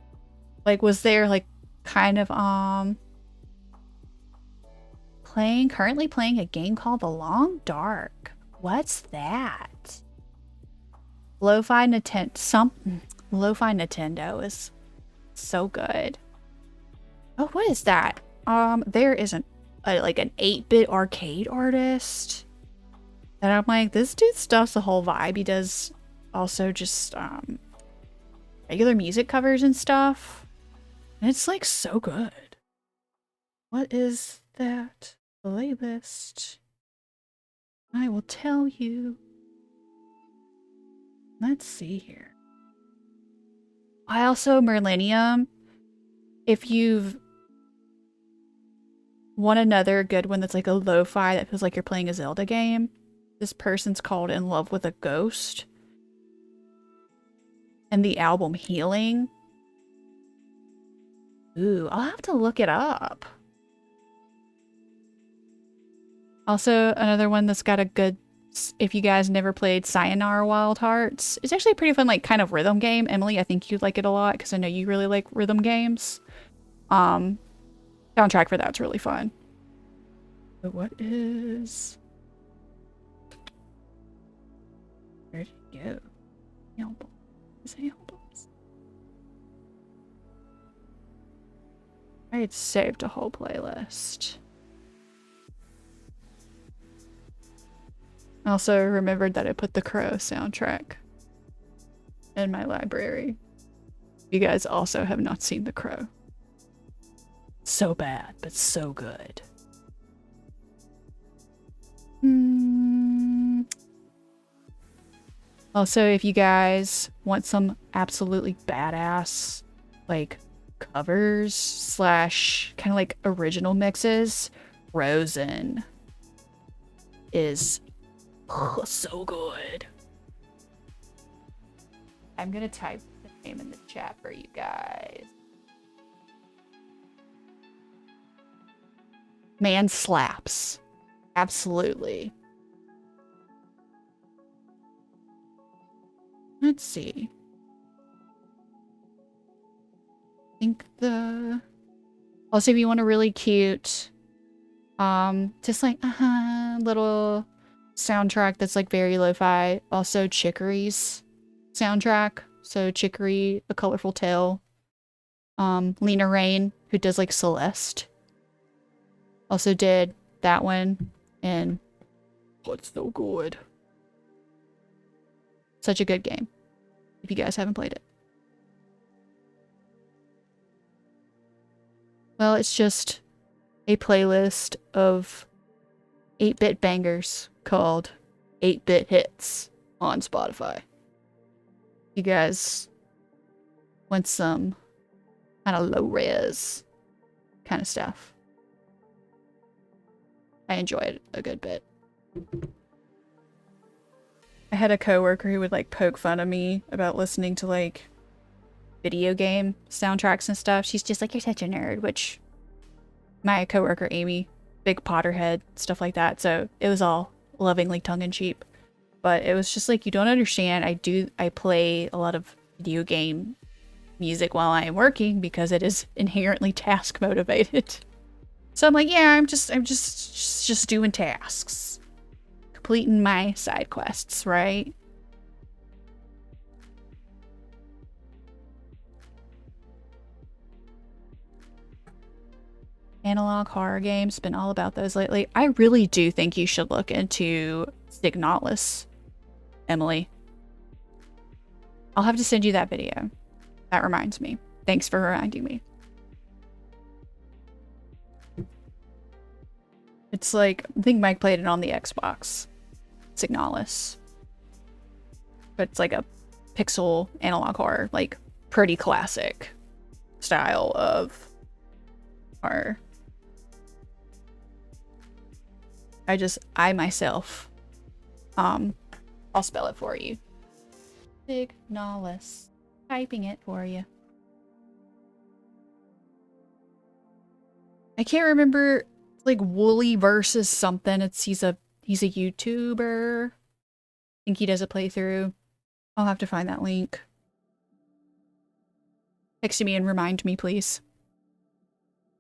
like was there like kind of currently playing a game called The Long Dark. What's that? Lo-fi Nintendo is so good. Oh, what is that? There is like an 8-bit arcade artist. And I'm like, this dude stuffs the whole vibe. He does also just regular music covers and stuff. And it's like so good. What is that playlist? I will tell you. Let's see here. I also Millennium. If you've want another good one that's like a lo-fi that feels like you're playing a Zelda game, this person's called In Love with a Ghost. And the album Healing. Ooh, I'll have to look it up. Also, another one that's got a good, if you guys never played Sayonara Wild Hearts, it's actually a pretty fun, like, kind of rhythm game. Emily, I think you'd like it a lot, because I know you really like rhythm games. Soundtrack for that's really fun. But what is... Where did it go? Album. Is it albums? I had saved a whole playlist. I also remembered that I put the Crow soundtrack in my library. You guys also have not seen The Crow. So bad, but so good. Also, if you guys want some absolutely badass, like, covers slash kind of like original mixes, Frozen is so good. I'm gonna type the name in the chat for you guys. Man slaps. Absolutely. Let's see. I think the... Also, if you want a really cute, just like, little soundtrack that's like very lo-fi. Also, Chicory's soundtrack. So, Chicory, A Colorful Tale. Lena Raine, who does like Celeste, also did that one, and it's so good. Such a good game, if you guys haven't played it. Well, it's just a playlist of 8-bit bangers called 8-bit hits on Spotify. You guys want some kind of low res kind of stuff. I enjoy it a good bit. I had a coworker who would like poke fun of me about listening to like video game soundtracks and stuff. She's just like, you're such a nerd, which my coworker Amy, big Potterhead, stuff like that. So it was all lovingly tongue-in-cheek. But it was just like, you don't understand. I play a lot of video game music while I am working because it is inherently task motivated. So I'm like, yeah, I'm just doing tasks. Completing my side quests, right? Analog horror games, been all about those lately. I really do think you should look into Signalis, Emily. I'll have to send you that video. That reminds me. Thanks for reminding me. It's like, I think Mike played it on the Xbox. Signalis. But it's like a pixel analog horror, like pretty classic style of horror. I myself, I'll spell it for you. Signalis. Typing it for you. I can't remember, like Wooly versus something. He's a YouTuber. I think he does a playthrough. I'll have to find that link. Text me and remind me, please.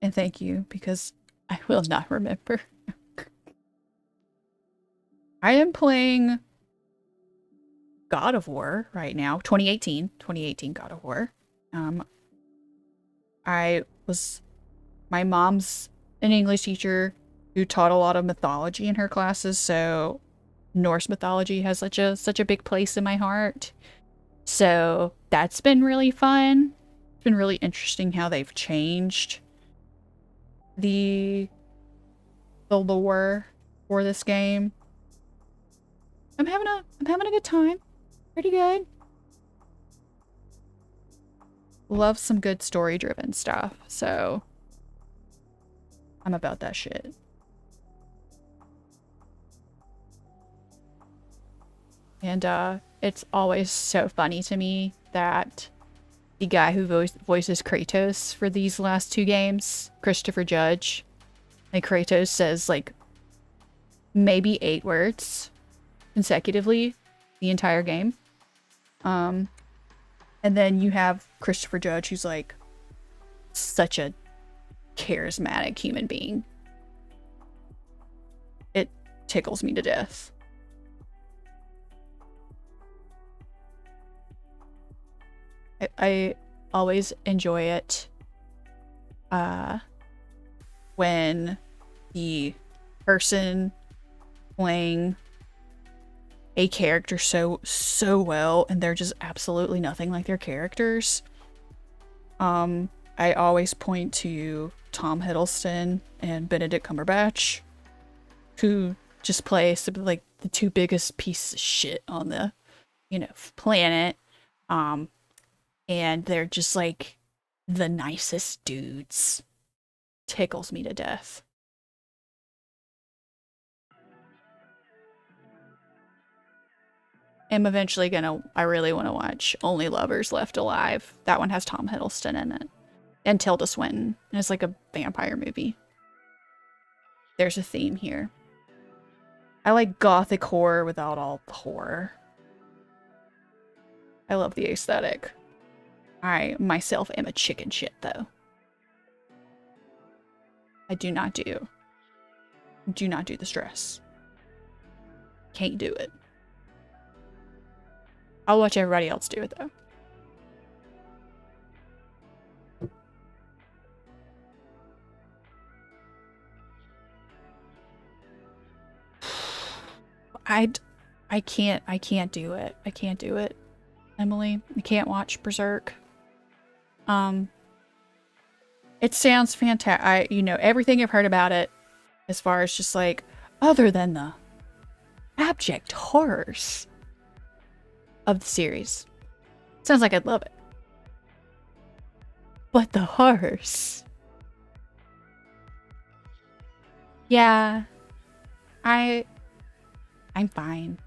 And thank you, because I will not remember. I am playing God of War right now. 2018 God of War. My mom's an English teacher who taught a lot of mythology in her classes, so Norse mythology has such a big place in my heart. So that's been really fun. It's been really interesting how they've changed the lore for this game. I'm having a good time. Pretty good. Love some good story-driven stuff, so I'm about that shit. And it's always so funny to me that the guy who voices Kratos for these last two games, Christopher Judge, like Kratos says like maybe 8 words consecutively the entire game. And then you have Christopher Judge, who's like such a charismatic human being. It tickles me to death. I always enjoy it when the person playing a character so well and they're just absolutely nothing like their characters. I always point to Tom Hiddleston and Benedict Cumberbatch, who just play some of like the two biggest pieces of shit on the you know, planet. Um, and they're just like the nicest dudes. Tickles me to death. I'm eventually gonna, I really want to watch Only Lovers Left Alive. That one has Tom Hiddleston in it. And Tilda Swinton. And it's like a vampire movie. There's a theme here. I like gothic horror without all the horror. I love the aesthetic. I myself am a chicken shit though. I do not do the stress. Can't do it. I'll watch everybody else do it though. I can't do it. I can't do it. Emily, I can't watch Berserk. It sounds fantastic. You know, everything I've heard about it, as far as just like, other than the abject horrors of the series. Sounds like I'd love it. But the horrors. Yeah. I'm fine.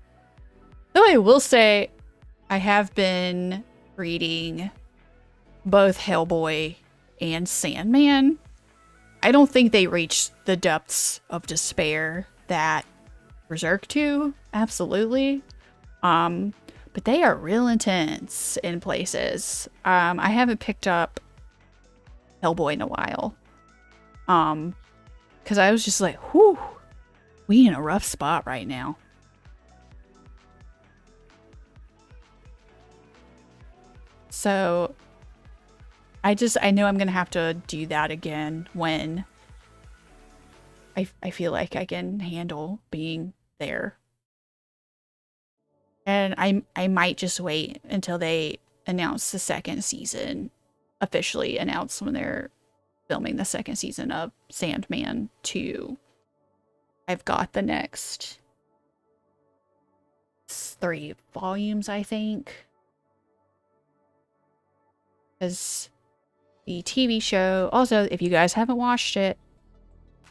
Though I will say, I have been reading both Hellboy and Sandman. I don't think they reached the depths of despair that Berserk 2, absolutely. But they are real intense in places. I haven't picked up Hellboy in a while. Because I was just like, whew, we in a rough spot right now. So I know I'm gonna have to do that again when I feel like I can handle being there. And I might just wait until they announce the second season, officially announce when they're filming the second season of Sandman 2. I've got the next 3 volumes, I think. Because the TV show, also, if you guys haven't watched it,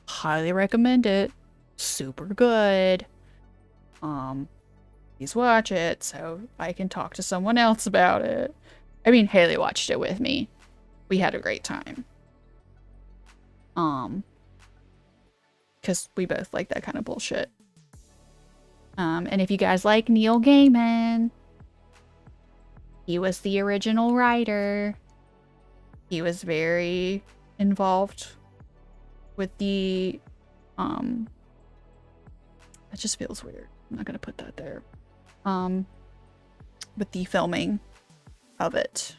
highly recommend it. Super good. Please watch it so I can talk to someone else about it. I mean, Haley watched it with me. We had a great time. Because we both like that kind of bullshit. And if you guys like Neil Gaiman, he was the original writer. He was very involved with the, that just feels weird. I'm not gonna put that there. With the filming of it.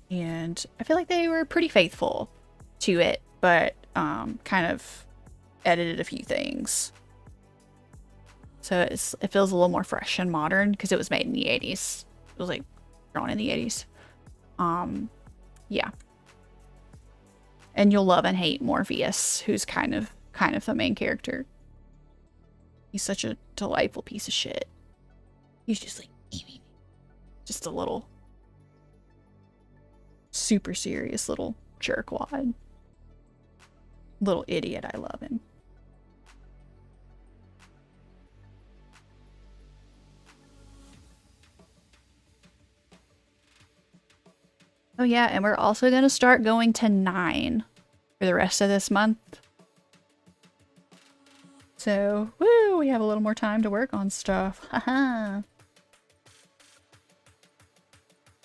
And I feel like they were pretty faithful to it, but kind of edited a few things. So it feels a little more fresh and modern because it was made in the 80s. It was like drawn in the 80s. Yeah. And you'll love and hate Morpheus, who's kind of the main character. He's such a delightful piece of shit. He's just like just a little super serious little jerkwad. Little idiot, I love him. Oh yeah, and we're also going to start going to 9 for the rest of this month. So, woo, we have a little more time to work on stuff. Haha.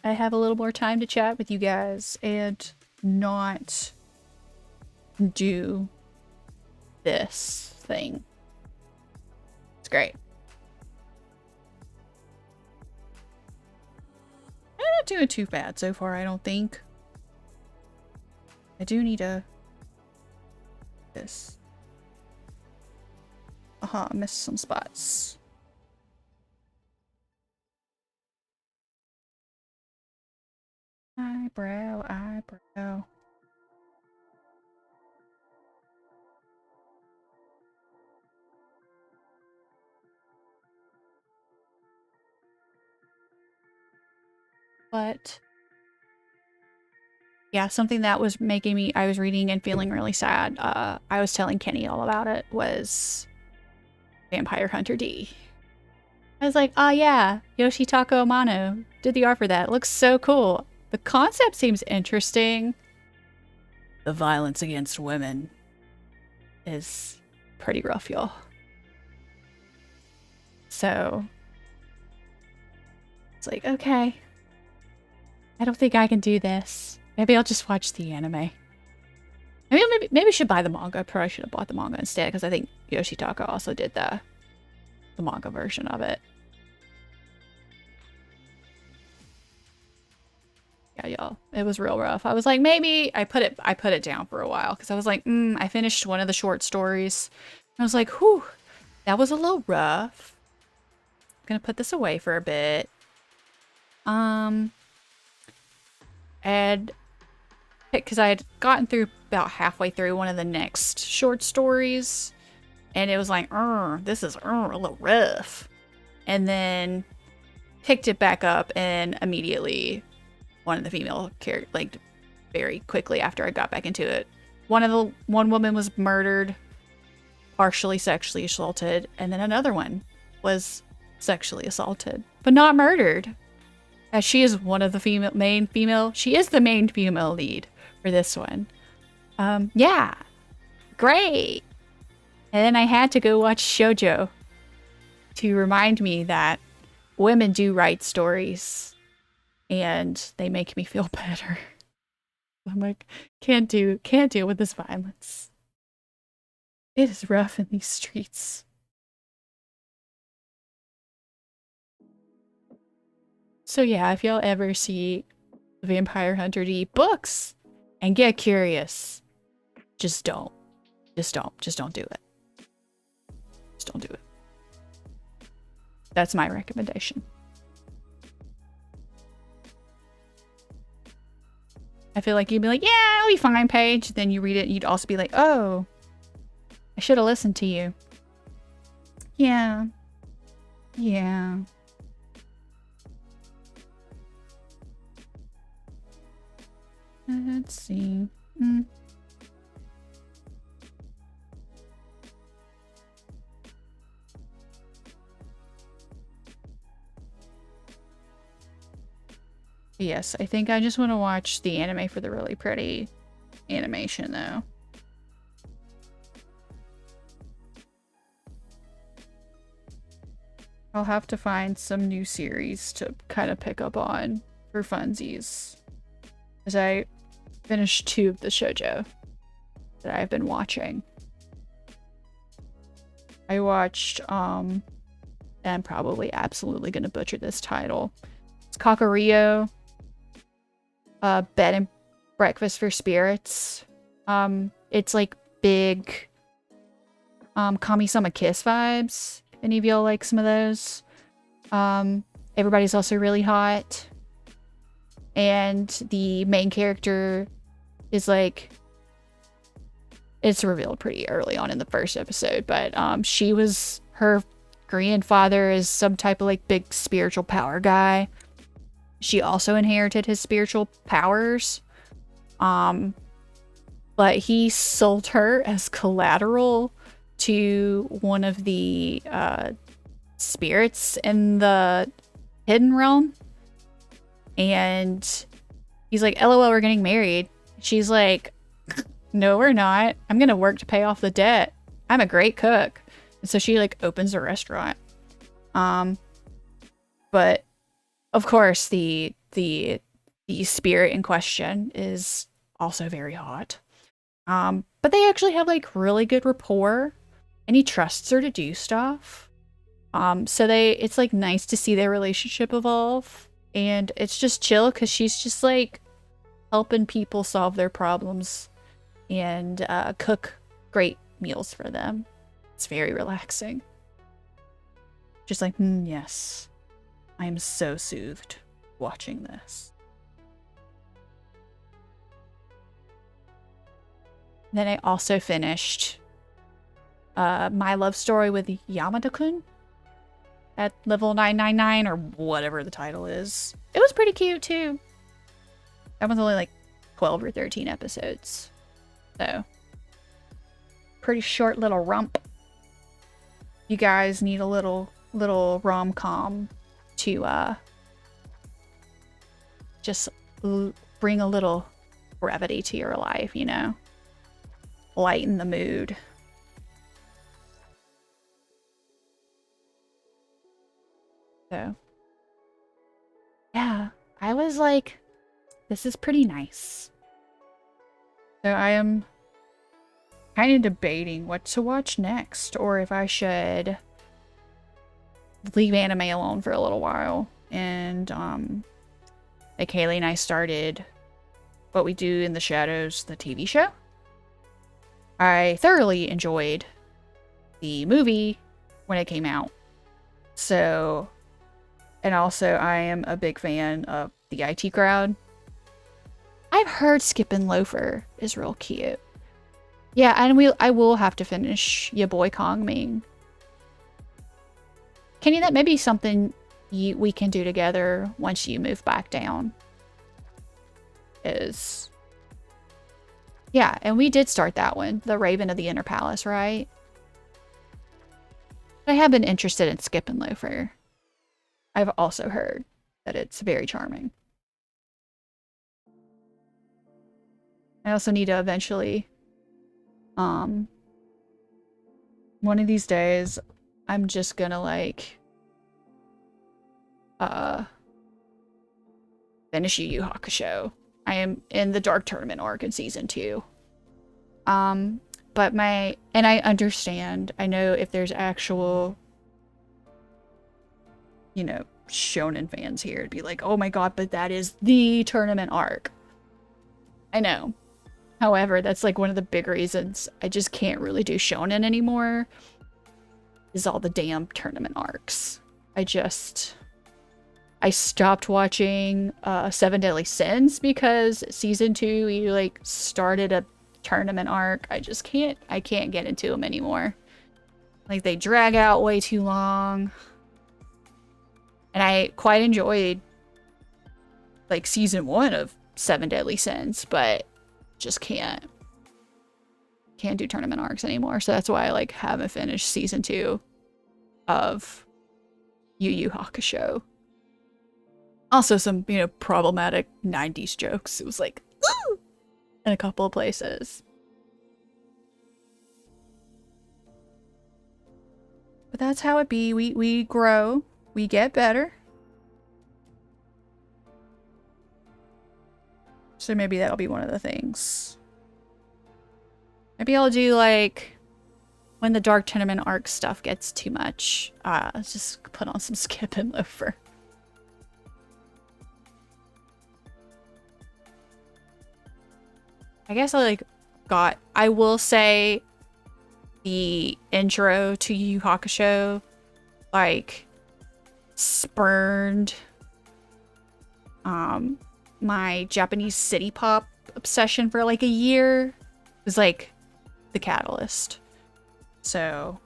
I have a little more time to chat with you guys and not do this thing. It's great. I'm not doing too bad so far, I don't think. I do need this. Aha, I missed some spots. Eyebrow. But yeah, something that was making me, I was reading and feeling really sad. I was telling Kenny all about it, was Vampire Hunter D. I was like, oh yeah, Yoshitaka Amano did the art for that. It looks so cool. The concept seems interesting. The violence against women is pretty rough, y'all. So it's like, okay, I don't think I can do this. Maybe I'll just watch the anime. Maybe I should buy the manga. I probably should have bought the manga instead, because I think Yoshitaka also did the manga version of it. Yeah, y'all, it was real rough. I was like, maybe I put it down for a while, because I was like, I finished one of the short stories. I was like, whew, that was a little rough. I'm gonna put this away for a bit. And because I had gotten through about halfway through one of the next short stories, and it was like, this is a little rough. And then picked it back up, and immediately one of the female characters, like very quickly after I got back into it, one woman was murdered, partially sexually assaulted, and then another one was sexually assaulted, but not murdered. As she is one of the main female, she is the main female lead for this one. Yeah, great. And then I had to go watch shoujo to remind me that women do write stories, and they make me feel better. I'm like, can't deal with this violence. It is rough in these streets. So yeah, if y'all ever see Vampire Hunter D books and get curious, just don't do it. Just don't do it. That's my recommendation. I feel like you'd be like, yeah, it'll be fine, Paige. Then you read it and you'd also be like, oh, I should have listened to you. Yeah. Yeah. Let's see. Yes, I think I just want to watch the anime for the really pretty animation, though. I'll have to find some new series to kind of pick up on for funsies, as I finished 2 of the shoujo that I've been watching. I watched, and I'm probably absolutely gonna butcher this title. It's Kakario, Bed and Breakfast for Spirits. It's like big, Kami-sama Kiss vibes. If any of y'all like some of those. Everybody's also really hot. And the main character is like, it's revealed pretty early on in the first episode, but her Korean father is some type of like big spiritual power guy. She also inherited his spiritual powers. But he sold her as collateral to one of the spirits in the hidden realm. And he's like, LOL, we're getting married. She's like, no, we're not. I'm gonna work to pay off the debt. I'm a great cook. And so she like opens a restaurant. But of course the spirit in question is also very hot. But they actually have like really good rapport, and he trusts her to do stuff. So it's like nice to see their relationship evolve. And it's just chill because she's just like helping people solve their problems and cook great meals for them. It's very relaxing. Just like, yes, I am so soothed watching this. Then I also finished My Love Story with Yamada-kun. at level 999 or whatever the title is. It was pretty cute too. That one's only like 12 or 13 episodes. So, pretty short little rump. You guys need a little rom-com to just bring a little brevity to your life, you know? Lighten the mood. So, yeah, I was like, this is pretty nice. So I am kind of debating what to watch next, or if I should leave anime alone for a little while. And like Haley and I started What We Do in the Shadows, the TV show. I thoroughly enjoyed the movie when it came out. So, and also I am a big fan of the IT crowd. I've heard Skippin' Loafer is real cute. Yeah, and I will have to finish Ya Boy Kong Ming. Kenny, that may be something we can do together once you move back down. Yeah, and we did start that one, The Raven of the Inner Palace, right? I have been interested in Skippin' Loafer. I've also heard that it's very charming. I also need to eventually, one of these days, I'm just gonna like, finish Yu Yu Hakusho. I am in the Dark Tournament arc in season 2. But and I understand, I know if there's actual, you know, shonen fans here, it'd be like, oh my god, but that is the tournament arc. I know. However, that's like one of the big reasons I just can't really do shonen anymore, is all the damn tournament arcs. I stopped watching Seven Deadly Sins because season 2 you like started a tournament arc. I can't get into them anymore. Like they drag out way too long. And I quite enjoyed like season 1 of Seven Deadly Sins, but just can't do tournament arcs anymore. So that's why I like haven't finished season 2 of Yu Yu Hakusho. Also some, you know, problematic 90s jokes. It was like, ooh! In a couple of places. But that's how it be. We grow. We get better. So maybe that'll be one of the things. Maybe I'll do like when the Dark Tournament arc stuff gets too much. Just put on some Skippin' Loafer. I guess I will say the intro to Yu Yu Hakusho, like, spurned my Japanese city pop obsession for like a year. It was like the catalyst. So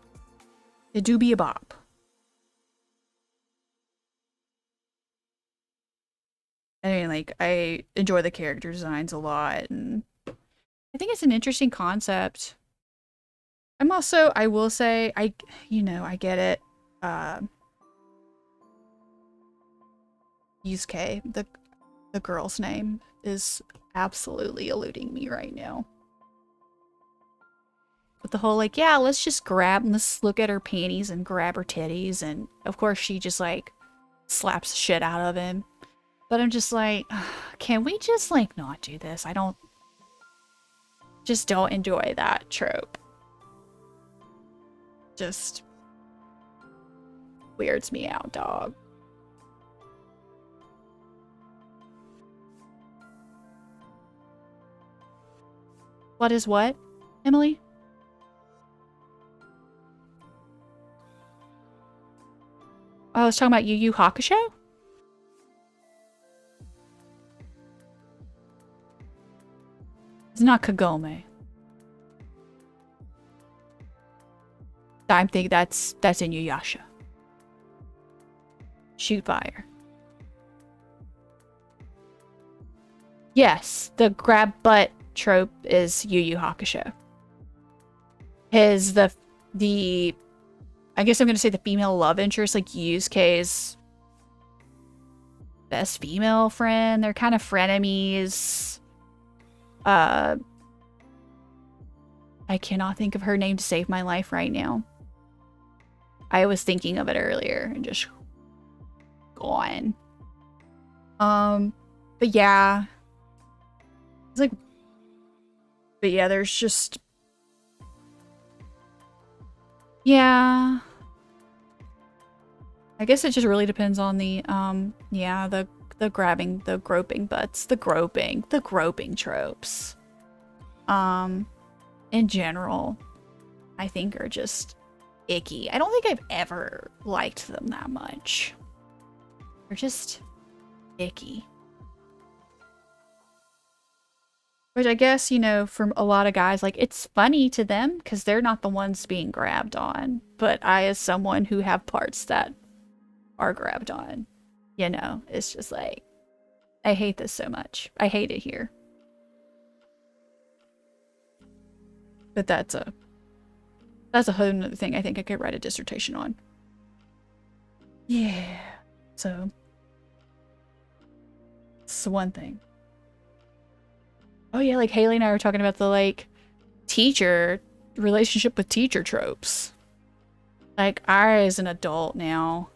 it do be a bop. I mean, like, I enjoy the character designs a lot, and I think it's an interesting concept. I'm also, I will say, I get it. Yusuke, the girl's name, is absolutely eluding me right now. But the whole, like, yeah, let's look at her panties and grab her titties, and of course she just, like, slaps the shit out of him. But I'm just like, can we just, like, not do this? Just don't enjoy that trope. Just weirds me out, dog. What is what, Emily? Oh, I was talking about Yu Yu Hakusho? It's not Kagome. I think that's Inuyasha. Shoot fire. Yes, the grab butt trope is Yu Yu Hakusho. I guess I'm gonna say the female love interest, like Yusuke's best female friend. They're kind of frenemies. I cannot think of her name to save my life right now. I was thinking of it earlier and just gone. But yeah. It's like, but yeah, there's just, yeah. I guess it just really depends on the, yeah, the grabbing, the groping butts, the groping tropes. In general, I think are just icky. I don't think I've ever liked them that much. They're just icky. Which I guess, you know, from a lot of guys, like, it's funny to them because they're not the ones being grabbed on. But I, as someone who have parts that are grabbed on, you know, it's just like, I hate this so much. I hate it here. But that's a whole nother thing I think I could write a dissertation on. Yeah. So, it's one thing. Oh yeah, like Haley and I were talking about the, like, teacher relationship with teacher tropes. Like, I, as an adult now,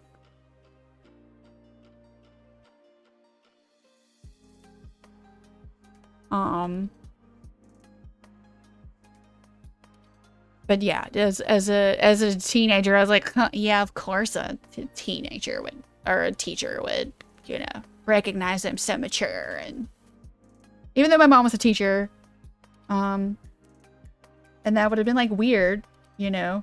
but yeah, as a teenager, I was like, huh, yeah, of course a teenager would, or a teacher would, you know, recognize I'm so mature. And even though my mom was a teacher, and that would have been like weird, you know,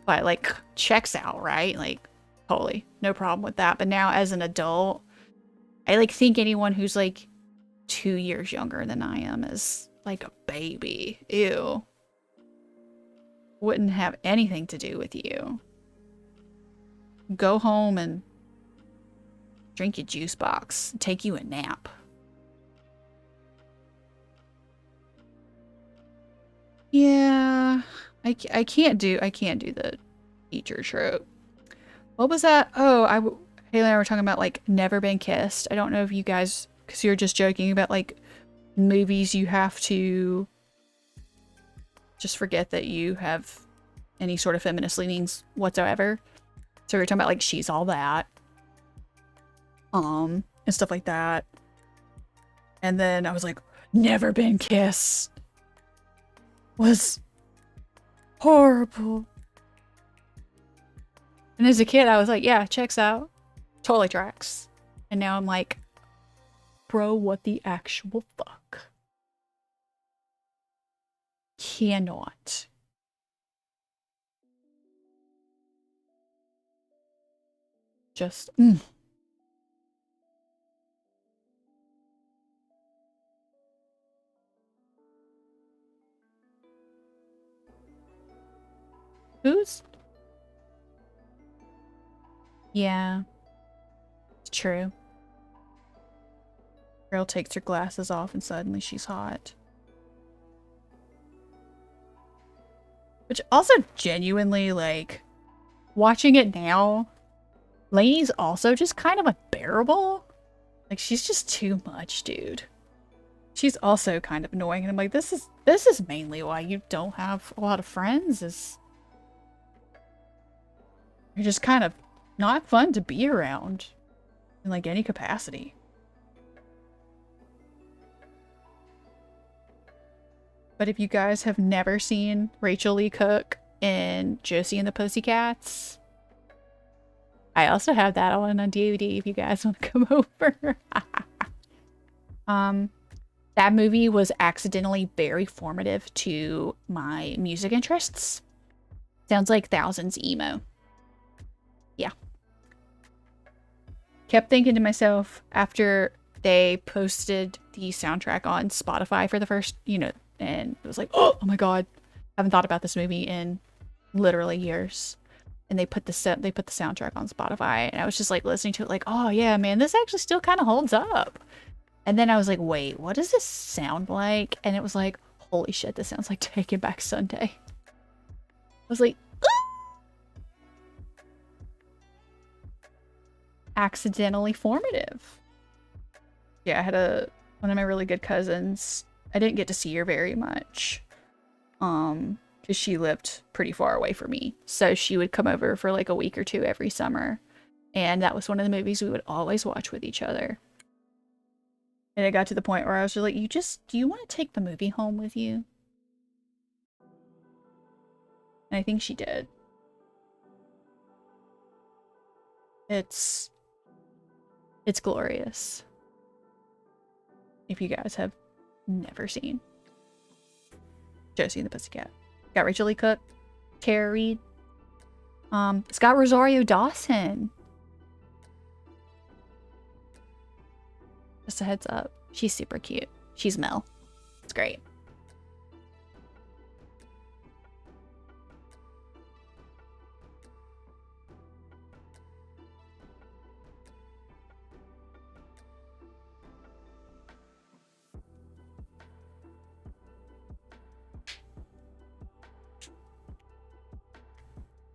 but like checks out, right? Like, totally no problem with that. But now as an adult, I like think anyone who's like 2 years younger than I am is like a baby. Ew. Wouldn't have anything to do with you. Go home and drink your juice box. Take you a nap. Yeah, I can't do the teacher trope. What was that? Oh, Haley and I were talking about, like, Never Been Kissed. I don't know if you guys, because you were just joking about, like, movies you have to just forget that you have any sort of feminist leanings whatsoever. So we were talking about, like, She's All That. And stuff like that. And then I was like, Never Been Kissed was horrible. And as a kid, I was like, yeah, checks out. Totally tracks. And now I'm like, bro, what the actual fuck? Cannot. Just, Who's? Yeah. It's true. Girl takes her glasses off and suddenly she's hot. Which also genuinely, like, watching it now, Lainey's also just kind of unbearable. Like, she's just too much, dude. She's also kind of annoying, and I'm like, this is mainly why you don't have a lot of friends, is you're just kind of not fun to be around in, like, any capacity. But if you guys have never seen Rachel Lee Cook in Josie and the Pussycats, I also have that on DVD if you guys want to come over. That movie was accidentally very formative to my music interests. Sounds like Thousands emo. Yeah. Kept thinking to myself after they posted the soundtrack on Spotify for the first, you know, and it was like, oh my god, I haven't thought about this movie in literally years. and they put the soundtrack on Spotify, and I was just like listening to it like, oh yeah, man, this actually still kind of holds up. And then I was like, wait, what does this sound like? And it was like, holy shit, this sounds like Taking Back Sunday. I was like, accidentally formative. Yeah, I had one of my really good cousins. I didn't get to see her very much. Because she lived pretty far away from me. So she would come over for like a week or two every summer. And that was one of the movies we would always watch with each other. And it got to the point where I was like, do you want to take the movie home with you? And I think she did. It's glorious. If you guys have never seen Josie and the Pussycat. Got Rachel Lee Cook, Tara Reid. It's got Rosario Dawson. Just a heads up. She's super cute. She's Mel. It's great.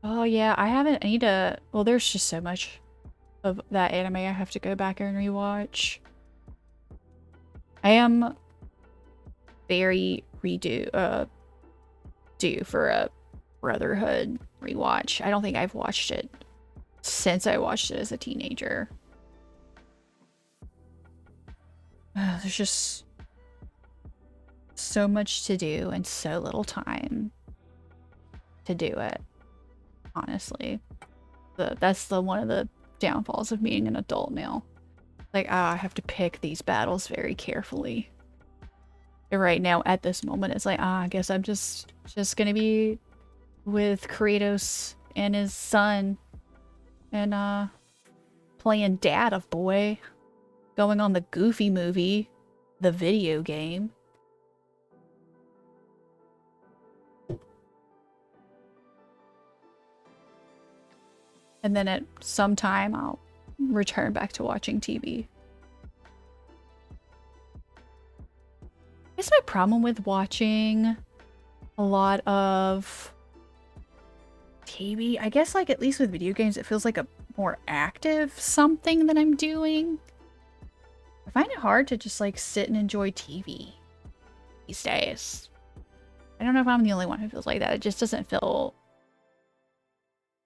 Oh yeah, I need to, well, there's just so much of that anime I have to go back and rewatch. I am very due for a Brotherhood rewatch. I don't think I've watched it since I watched it as a teenager. There's just so much to do and so little time to do it. Honestly, that's one of the downfalls of being an adult now. Like, I have to pick these battles very carefully. And right now, at this moment, it's like, I guess I'm just gonna be with Kratos and his son, and playing Dad of Boy, going on the Goofy movie, the video game. And then at some time, I'll return back to watching TV. I guess my problem with watching a lot of TV, I guess, like, at least with video games, it feels like a more active something that I'm doing. I find it hard to just, like, sit and enjoy TV these days. I don't know if I'm the only one who feels like that. It just doesn't feel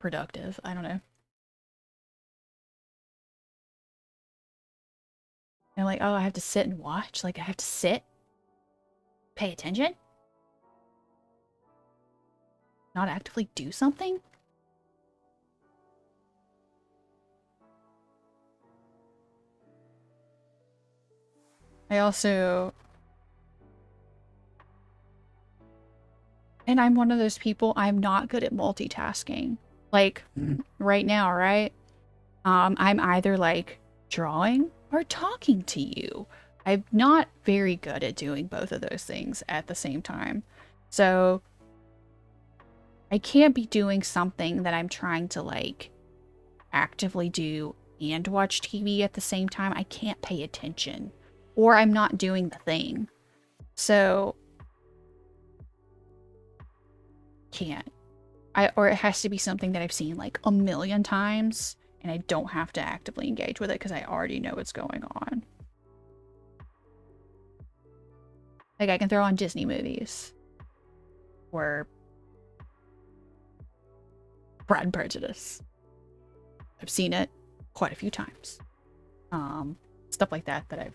productive. I don't know. And like, oh, I have to sit and watch? Like, I have to sit? Pay attention? Not actively do something? I also... And I'm one of those people, I'm not good at multitasking. Like, right now, right? I'm either, like, drawing or talking to you. I'm not very good at doing both of those things at the same time. So, I can't be doing something that I'm trying to, like, actively do and watch TV at the same time. I can't pay attention. Or I'm not doing the thing. So, can't. Or it has to be something that I've seen like a million times and I don't have to actively engage with it because I already know what's going on. Like, I can throw on Disney movies or Pride and Prejudice. I've seen it quite a few times. Stuff like that I've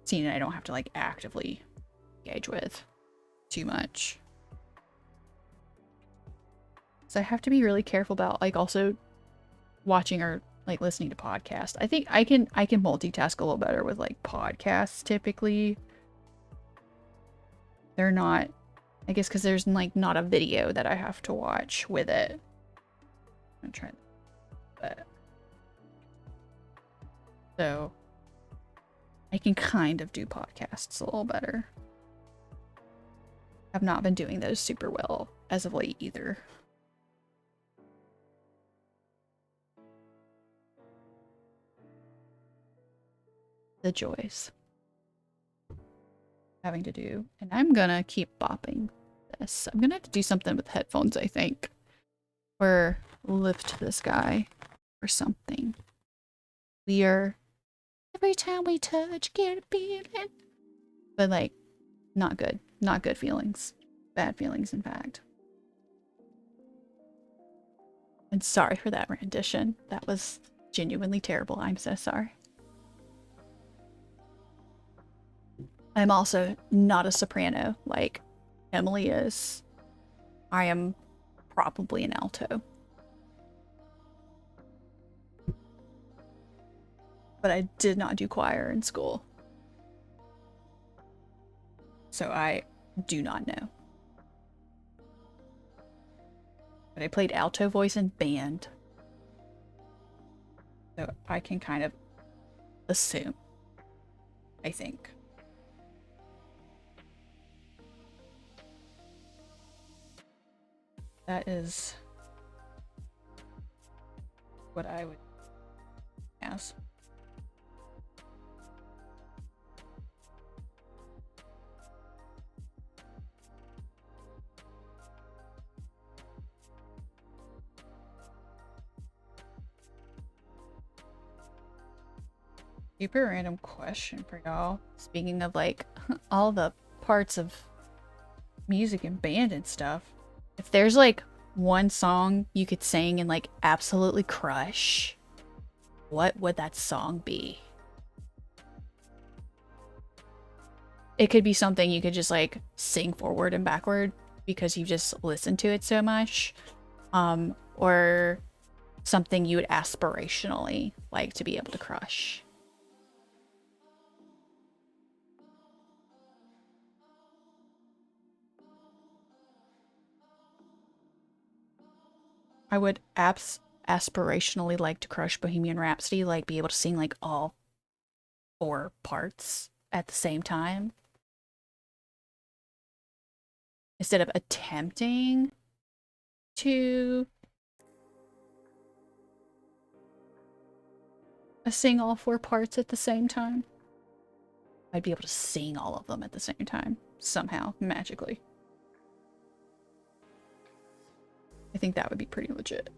seen and I don't have to like actively engage with too much. So I have to be really careful about like also watching or like listening to podcasts. I think I can multitask a little better with like podcasts typically. They're not, I guess, because there's like not a video that I have to watch with it. I'm trying, but so I can kind of do podcasts a little better. I've not been doing those super well as of late either. the joys having to do. And I'm gonna keep bopping this. I'm gonna have to do something with headphones, I think. Or lift this guy or something. We are every time we touch, get a feeling. But like, not good. Not good feelings. Bad feelings, in fact. And sorry for that rendition. That was genuinely terrible. I'm so sorry. I'm also not a soprano like Emily is. I am probably an alto. But I did not do choir in school. So I do not know. But I played alto voice in band. So I can kind of assume, I think. That is what I would ask. Super random question for y'all. Speaking of like all the parts of music and band and stuff, if there's like one song you could sing and like absolutely crush, what would that song be? It could be something you could just like sing forward and backward because you just listened to it so much, or something you would aspirationally like to be able to crush. I would aspirationally like to crush Bohemian Rhapsody, like be able to sing like all 4 parts at the same time. Instead of attempting to sing all 4 parts at the same time, I'd be able to sing all of them at the same time, somehow, magically. I think that would be pretty legit.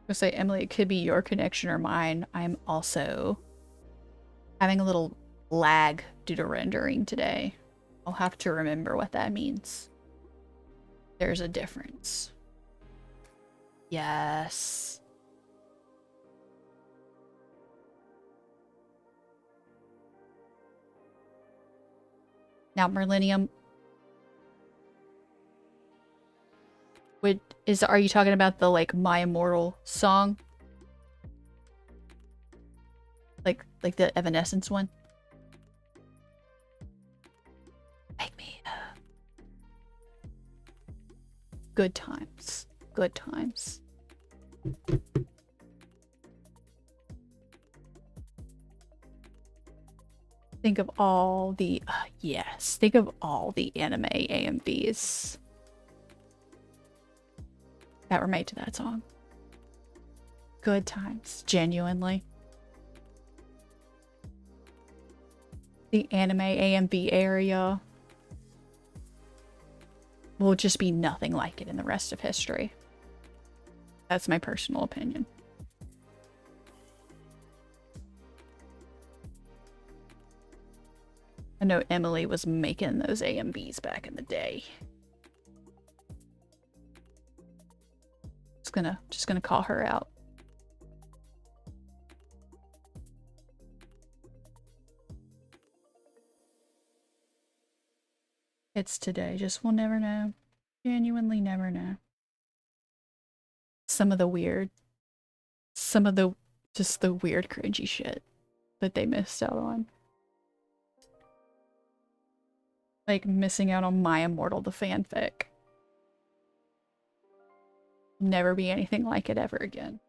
I say, Emily, it could be your connection or mine. I'm also having a little lag due to rendering today. I'll have to remember what that means. There's a difference. Yes. Now, Millennium. Are you talking about the like My Immortal song? Like the Evanescence one? Make me up. Good times. Good times. Think of all the yes. Think of all the anime AMVs that were made to that song. Good times, genuinely. The anime AMV area will just be nothing like it in the rest of history. That's my personal opinion. I know Emily was making those AMVs back in the day. Just gonna call her out. It's today. Just we'll never know. Genuinely never know. Some of the weird cringy shit that they missed out on. Like missing out on My Immortal, the fanfic. Never be anything like it ever again.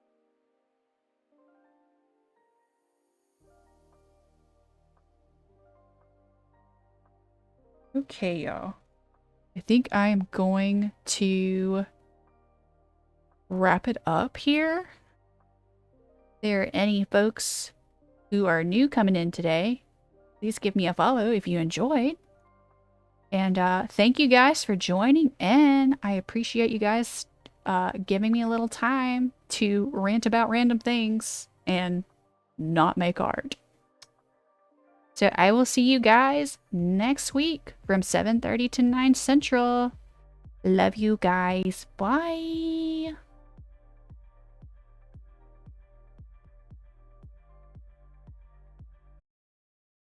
Okay, y'all. I think I am going to wrap it up here. If there are any folks who are new coming in today, please give me a follow if you enjoyed. And thank you guys for joining in. I appreciate you guys giving me a little time to rant about random things and not make art. So I will see you guys next week from 7:30 to 9 Central. Love you guys. Bye.